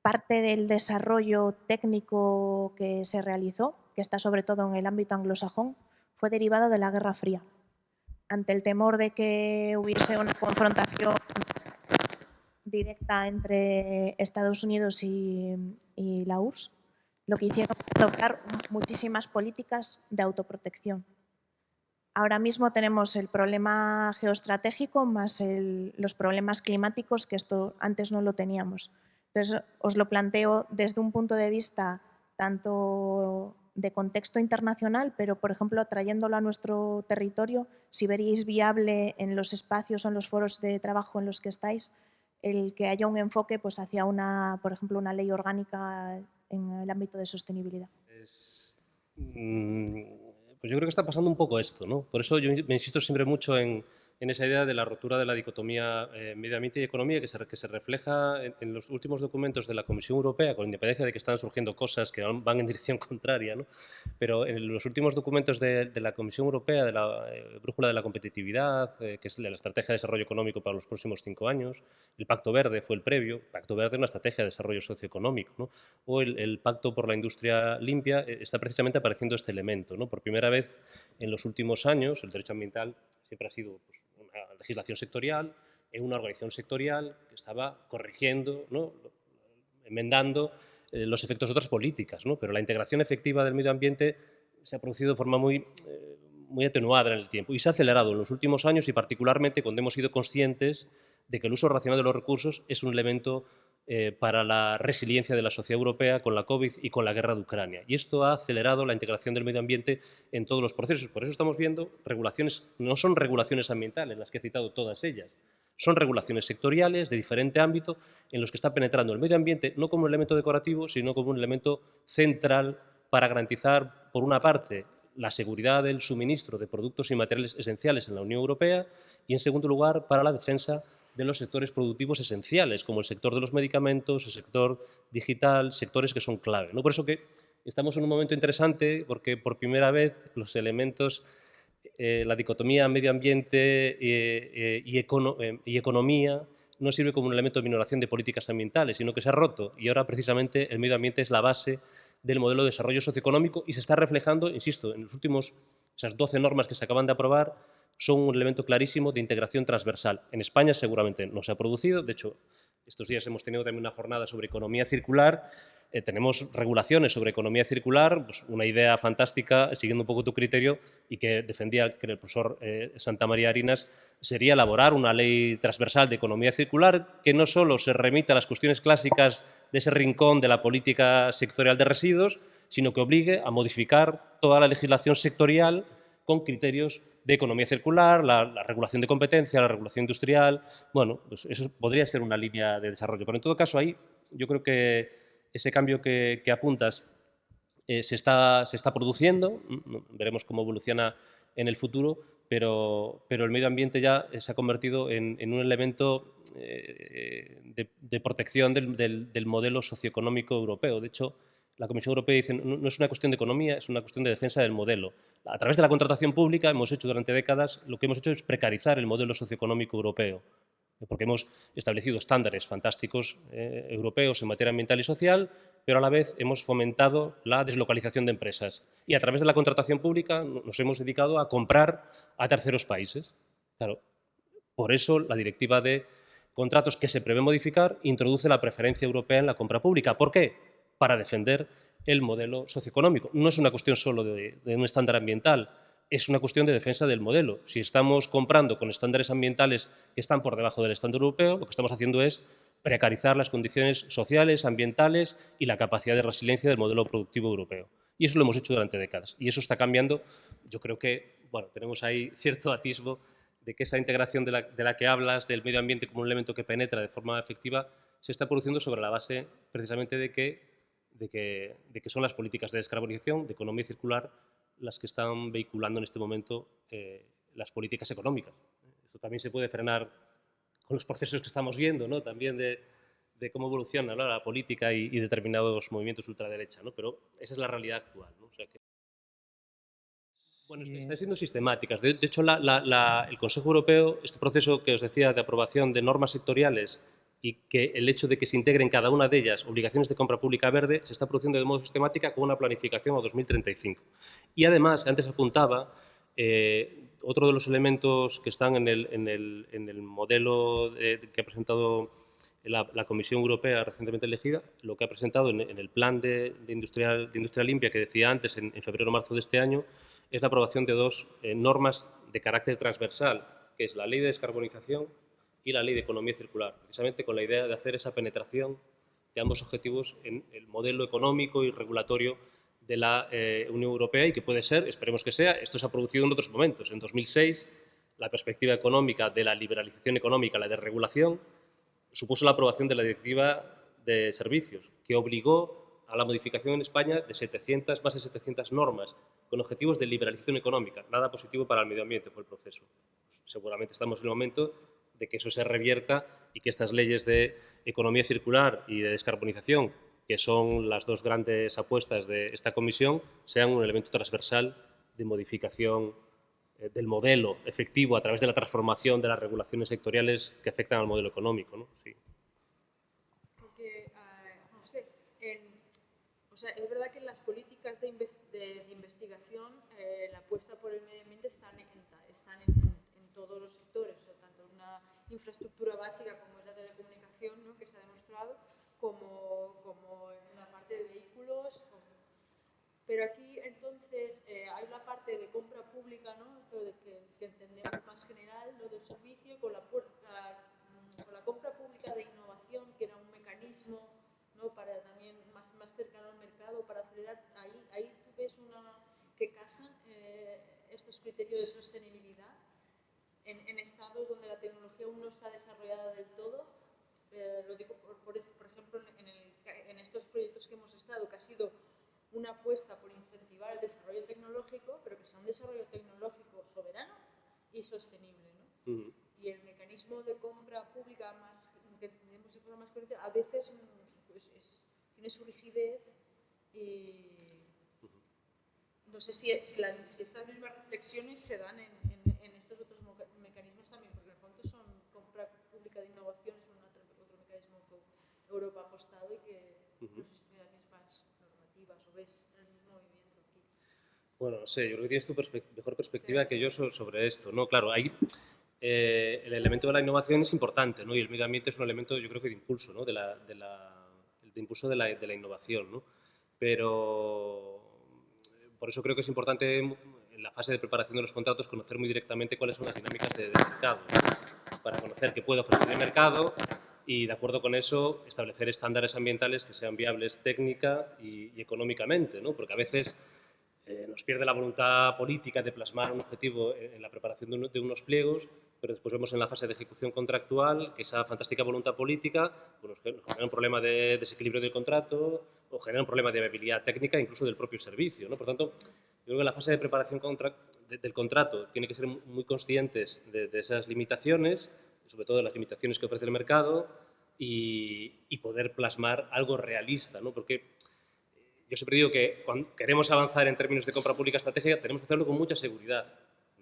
parte del desarrollo técnico que se realizó, que está sobre todo en el ámbito anglosajón, fue derivado de la Guerra Fría. Ante el temor de que hubiese una confrontación directa entre Estados Unidos y la URSS, lo que hicieron fue adoptar muchísimas políticas de autoprotección. ahora mismo tenemos el problema geoestratégico más los problemas climáticos, que esto antes no lo teníamos. Entonces, os lo planteo desde un punto de vista tanto de contexto internacional, pero, por ejemplo, trayéndolo a nuestro territorio, si veríais viable en los espacios o en los foros de trabajo en los que estáis, el que haya un enfoque pues, hacia, por ejemplo, una ley orgánica en el ámbito de sostenibilidad. Pues yo creo que está pasando un poco esto, ¿no? Por eso yo me insisto siempre mucho en esa idea de la rotura de la dicotomía medio ambiente y economía que se refleja en los últimos documentos de la Comisión Europea, con independencia de que están surgiendo cosas que van en dirección contraria, ¿no? Pero en los últimos documentos de la Comisión Europea, de la Brújula de la Competitividad, que es la Estrategia de Desarrollo Económico para los próximos 5 años, el Pacto Verde fue el previo, Pacto Verde es una estrategia de desarrollo socioeconómico, ¿no? O el Pacto por la Industria Limpia, está precisamente apareciendo este elemento, ¿no? Por primera vez en los últimos años, el derecho ambiental siempre ha sido pues, una legislación sectorial, en una organización sectorial que estaba corrigiendo, ¿no? Enmendando los efectos de otras políticas, ¿no? Pero la integración efectiva del medio ambiente se ha producido de forma muy atenuada en el tiempo y se ha acelerado en los últimos años y particularmente cuando hemos sido conscientes de que el uso racional de los recursos es un elemento para la resiliencia de la sociedad europea con la COVID y con la guerra de Ucrania. Y esto ha acelerado la integración del medio ambiente en todos los procesos. Por eso estamos viendo regulaciones, no son regulaciones ambientales, las que he citado todas ellas, son regulaciones sectoriales de diferente ámbito en los que está penetrando el medio ambiente no como un elemento decorativo, sino como un elemento central para garantizar, por una parte, la seguridad del suministro de productos y materiales esenciales en la Unión Europea y, en segundo lugar, para la defensa de los sectores productivos esenciales, como el sector de los medicamentos, el sector digital, sectores que son clave, ¿no? Por eso que estamos en un momento interesante, porque por primera vez los elementos, la dicotomía medio ambiente y economía no sirve como un elemento de minoración de políticas ambientales, sino que se ha roto y ahora precisamente el medio ambiente es la base del modelo de desarrollo socioeconómico y se está reflejando, insisto, en los últimos, esas 12 normas que se acaban de aprobar, son un elemento clarísimo de integración transversal. En España seguramente no se ha producido, de hecho, estos días hemos tenido también una jornada sobre economía circular, tenemos regulaciones sobre economía circular, pues una idea fantástica, siguiendo un poco tu criterio, y que defendía que el profesor Santa María Arinas, sería elaborar una ley transversal de economía circular que no solo se remita a las cuestiones clásicas de ese rincón de la política sectorial de residuos, sino que obligue a modificar toda la legislación sectorial con criterios de economía circular, la regulación de competencia, la regulación industrial. Bueno, pues eso podría ser una línea de desarrollo. Pero en todo caso, ahí yo creo que ese cambio que apuntas se está produciendo. Veremos cómo evoluciona en el futuro, pero el medio ambiente ya se ha convertido en un elemento de protección del modelo socioeconómico europeo. De hecho, la Comisión Europea dice no es una cuestión de economía, es una cuestión de defensa del modelo. A través de la contratación pública hemos hecho durante décadas, lo que hemos hecho es precarizar el modelo socioeconómico europeo, porque hemos establecido estándares fantásticos europeos en materia ambiental y social, pero a la vez hemos fomentado la deslocalización de empresas. Y a través de la contratación pública nos hemos dedicado a comprar a terceros países. Claro, por eso la directiva de contratos que se prevé modificar introduce la preferencia europea en la compra pública. ¿Por qué? Para defender el modelo socioeconómico. No es una cuestión solo de un estándar ambiental, es una cuestión de defensa del modelo. Si estamos comprando con estándares ambientales que están por debajo del estándar europeo, lo que estamos haciendo es precarizar las condiciones sociales, ambientales y la capacidad de resiliencia del modelo productivo europeo. Y eso lo hemos hecho durante décadas. Y eso está cambiando. Yo creo que bueno, tenemos ahí cierto atisbo de que esa integración de la que hablas, del medio ambiente como un elemento que penetra de forma efectiva, se está produciendo sobre la base precisamente de que son las políticas de descarbonización, de economía circular, las que están vehiculando en este momento las políticas económicas. Esto también se puede frenar con los procesos que estamos viendo, ¿no? También de cómo evoluciona, ¿no?, la política y determinados movimientos ultraderecha, ¿no? Pero esa es la realidad actual, ¿no? O sea que, bueno, están siendo sistemáticas. De hecho, el Consejo Europeo, este proceso que os decía de aprobación de normas sectoriales y que el hecho de que se integren cada una de ellas obligaciones de compra pública verde se está produciendo de modo sistemática con una planificación a 2035. Y además, antes apuntaba, otro de los elementos que están en el modelo que ha presentado la Comisión Europea recientemente elegida, lo que ha presentado en el plan de industria limpia que decía antes, en febrero o marzo de este año, es la aprobación de dos normas de carácter transversal, que es la Ley de Descarbonización y la Ley de Economía Circular, precisamente con la idea de hacer esa penetración de ambos objetivos en el modelo económico y regulatorio de la Unión Europea y que puede ser, esperemos que sea, esto se ha producido en otros momentos. En 2006, la perspectiva económica de la liberalización económica, la desregulación, supuso la aprobación de la Directiva de Servicios, que obligó a la modificación en España de más de 700 normas con objetivos de liberalización económica. Nada positivo para el medio ambiente fue el proceso. Seguramente estamos en el momento de que eso se revierta y que estas leyes de economía circular y de descarbonización, que son las dos grandes apuestas de esta comisión, sean un elemento transversal de modificación del modelo efectivo a través de la transformación de las regulaciones sectoriales que afectan al modelo económico, ¿no? Sí. Porque, José, o sea, es verdad que las políticas de investigación, la apuesta por el medio ambiente están en todos los sectores, o sea, tanto una infraestructura básica como es la telecomunicación, ¿no?, que se ha demostrado, como en la parte de vehículos. Pero aquí, entonces, hay la parte de compra pública, ¿no?, que entendemos más general, lo del servicio, con la compra pública de innovación, que era un mecanismo, ¿no?, para también más cercano al mercado, para acelerar. Ahí tú ves que casan estos criterios de sostenibilidad en estados donde la tecnología aún no está desarrollada del todo. Lo digo, por ejemplo, en estos proyectos que hemos estado, que ha sido una apuesta por incentivar el desarrollo tecnológico, pero que sea un desarrollo tecnológico soberano y sostenible, ¿no? Y el mecanismo de compra pública, que entendemos de forma más correcta, a veces pues, tiene su rigidez y no sé si estas mismas reflexiones se dan en estos otros mecanismos también, porque en el fondo son compra pública de innovación, es otro mecanismo que Europa ha apostado y que no sé si tiene las mismas normativas o ves el mismo movimiento aquí. Bueno, no sé, yo creo que tienes tu mejor perspectiva que yo sobre esto, ¿no? Claro, el elemento de la innovación es importante, ¿no? Y el medio ambiente es un elemento, yo creo que de impulso, ¿no? De impulso de la innovación, ¿no? Pero por eso creo que es importante en la fase de preparación de los contratos conocer muy directamente cuáles son las dinámicas del mercado, ¿no?, para conocer qué puede ofrecer el mercado y, de acuerdo con eso, establecer estándares ambientales que sean viables técnica y económicamente, ¿no? Porque a veces nos pierde la voluntad política de plasmar un objetivo en la preparación de unos pliegos, pero después vemos en la fase de ejecución contractual que esa fantástica voluntad política pues nos genera un problema de desequilibrio del contrato o genera un problema de viabilidad técnica incluso del propio servicio, ¿no? Por tanto, yo creo que en la fase de preparación del contrato tiene que ser muy conscientes de esas limitaciones, sobre todo de las limitaciones que ofrece el mercado y poder plasmar algo realista, ¿no? Porque yo siempre digo que cuando queremos avanzar en términos de compra pública estratégica tenemos que hacerlo con mucha seguridad,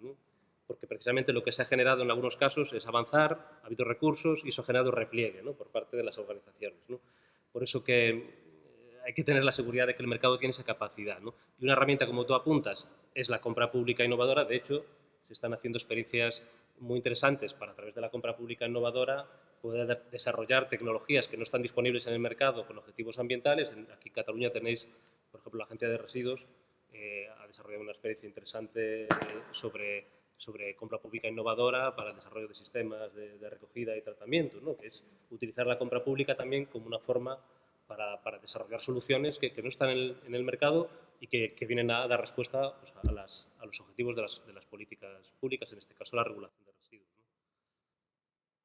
¿no? Porque precisamente lo que se ha generado en algunos casos es avanzar, ha habido recursos y eso ha generado repliegue, ¿no?, por parte de las organizaciones, ¿no? Por eso que hay que tener la seguridad de que el mercado tiene esa capacidad, ¿no? Y una herramienta, como tú apuntas, es la compra pública innovadora. De hecho, se están haciendo experiencias muy interesantes para, a través de la compra pública innovadora, poder desarrollar tecnologías que no están disponibles en el mercado con objetivos ambientales. Aquí en Cataluña tenéis, por ejemplo, la Agencia de Residuos ha desarrollado una experiencia interesante sobre compra pública innovadora para el desarrollo de sistemas de recogida y tratamiento, ¿no?, que es utilizar la compra pública también como una forma para desarrollar soluciones que no están en el mercado y que vienen a dar respuesta, pues, a los objetivos de las políticas públicas, en este caso la regulación de residuos, ¿no?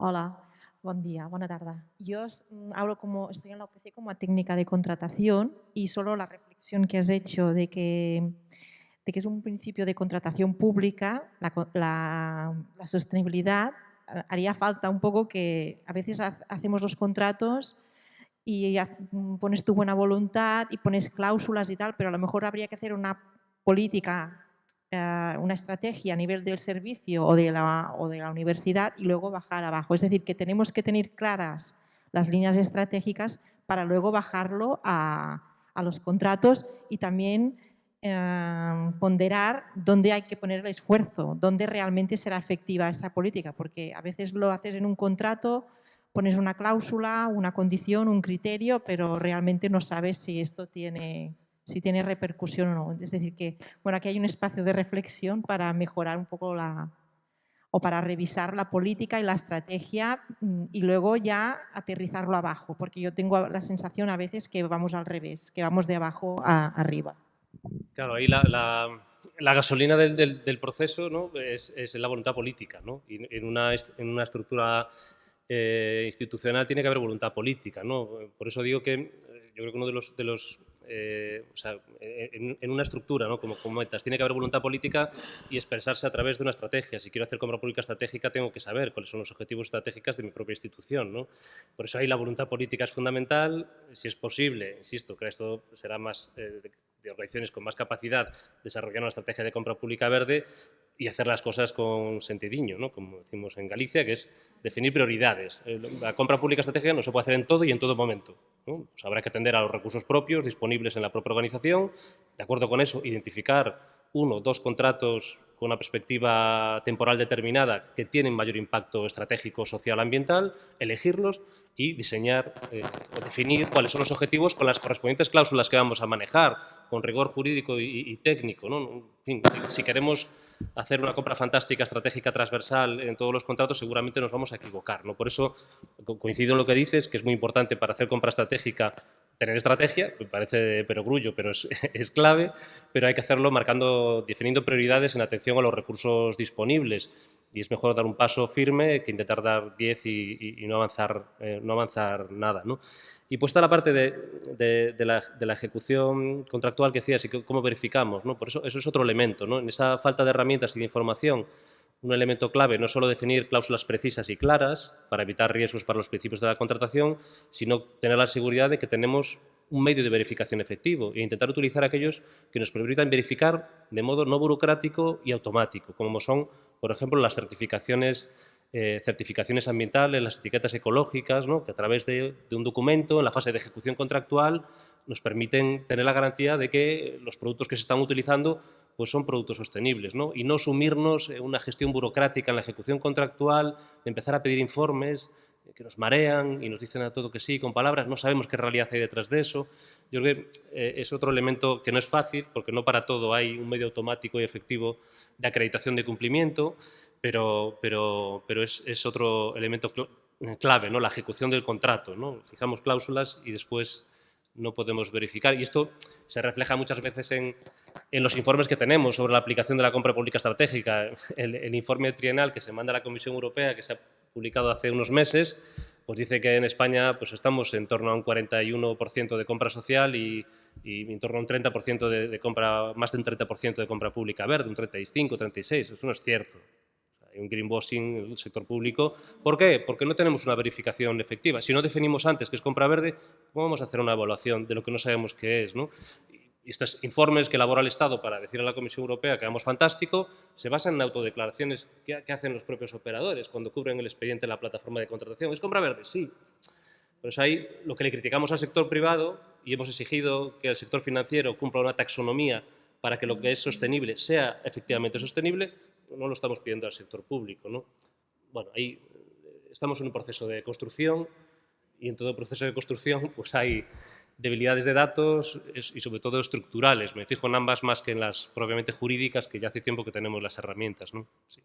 Hola, buen día, buena tarde. Yo estoy en la OPC como técnica de contratación y solo la reflexión que has hecho de que es un principio de contratación pública, la sostenibilidad, haría falta un poco que a veces hacemos los contratos y pones tu buena voluntad y pones cláusulas y tal, pero a lo mejor habría que hacer una política, una estrategia a nivel del servicio o de la universidad y luego bajar abajo. Es decir, que tenemos que tener claras las líneas estratégicas para luego bajarlo a los contratos y también ponderar dónde hay que poner el esfuerzo, dónde realmente será efectiva esta política, porque a veces lo haces en un contrato, pones una cláusula, una condición, un criterio, pero realmente no sabes si esto tiene si tiene repercusión o no. Es decir, que bueno, aquí hay un espacio de reflexión para mejorar un poco o para revisar la política y la estrategia y luego ya aterrizarlo abajo, porque yo tengo la sensación a veces que vamos al revés, que vamos de abajo a arriba. Claro, ahí la gasolina del proceso, ¿no?, es la voluntad política, ¿no? Y en una estructura institucional tiene que haber voluntad política, ¿no? Por eso digo que yo creo que uno de los o sea, en una estructura, ¿no?, como comentas, tiene que haber voluntad política y expresarse a través de una estrategia. Si quiero hacer compra pública estratégica, tengo que saber cuáles son los objetivos estratégicos de mi propia institución, ¿no? Por eso ahí la voluntad política es fundamental. Si es posible, insisto, que esto será más de organizaciones con más capacidad, desarrollar una estrategia de compra pública verde y hacer las cosas con sentidiño, ¿no?, como decimos en Galicia, que es definir prioridades. La compra pública estratégica no se puede hacer en todo y en todo momento, ¿no? Pues habrá que atender a los recursos propios disponibles en la propia organización, de acuerdo con eso, identificar 1 o 2 contratos con una perspectiva temporal determinada que tienen mayor impacto estratégico, social, ambiental, elegirlos y diseñar o definir cuáles son los objetivos con las correspondientes cláusulas que vamos a manejar, con rigor jurídico y técnico, ¿no? En fin, si queremos hacer una compra fantástica, estratégica, transversal en todos los contratos, seguramente nos vamos a equivocar, ¿no? Por eso coincido en lo que dices, que es muy importante para hacer compra estratégica tener estrategia, me parece de perogrullo, pero es clave, pero hay que hacerlo definiendo prioridades en atención a los recursos disponibles. Y es mejor dar un paso firme que intentar dar 10 y no avanzar nada, ¿no? Y puesta la parte de la ejecución contractual que decías y cómo verificamos, ¿no? Por eso es otro elemento, ¿no? En esa falta de herramientas y de información, un elemento clave no solo definir cláusulas precisas y claras para evitar riesgos para los principios de la contratación, sino tener la seguridad de que tenemos un medio de verificación efectivo e intentar utilizar aquellos que nos permitan verificar de modo no burocrático y automático, como son, por ejemplo, las certificaciones ambientales, las etiquetas ecológicas, ¿no?, que a través de un documento, en la fase de ejecución contractual, nos permiten tener la garantía de que los productos que se están utilizando pues son productos sostenibles, ¿no? Y no sumirnos en una gestión burocrática en la ejecución contractual, de empezar a pedir informes que nos marean y nos dicen a todo que sí, con palabras, no sabemos qué realidad hay detrás de eso. Yo creo que es otro elemento que no es fácil, porque no para todo hay un medio automático y efectivo de acreditación de cumplimiento, pero es otro elemento clave, ¿no?, la ejecución del contrato, ¿no? Fijamos cláusulas y después no podemos verificar. Y esto se refleja muchas veces en los informes que tenemos sobre la aplicación de la compra pública estratégica. El informe trienal que se manda a la Comisión Europea, que se ha publicado hace unos meses, pues dice que en España pues estamos en torno a un 41% de compra social y en torno a un 30% de compra, más de un 30% de compra pública verde, un 35, 36. Eso no es cierto. Hay un greenwashing en el sector público. ¿Por qué? Porque no tenemos una verificación efectiva. Si no definimos antes qué es compra verde, ¿cómo vamos a hacer una evaluación de lo que no sabemos qué es, ¿no? Y estos informes que elabora el Estado para decir a la Comisión Europea que vamos fantástico, se basan en autodeclaraciones que hacen los propios operadores cuando cubren el expediente en la plataforma de contratación. ¿Es compra verde? Sí. Pero es ahí lo que le criticamos al sector privado y hemos exigido que el sector financiero cumpla una taxonomía para que lo que es sostenible sea efectivamente sostenible. No lo estamos pidiendo al sector público, ¿no? Bueno, ahí estamos en un proceso de construcción y en todo proceso de construcción pues hay debilidades de datos y sobre todo estructurales. Me fijo en ambas más que en las propiamente jurídicas, que ya hace tiempo que tenemos las herramientas, ¿no? Sí.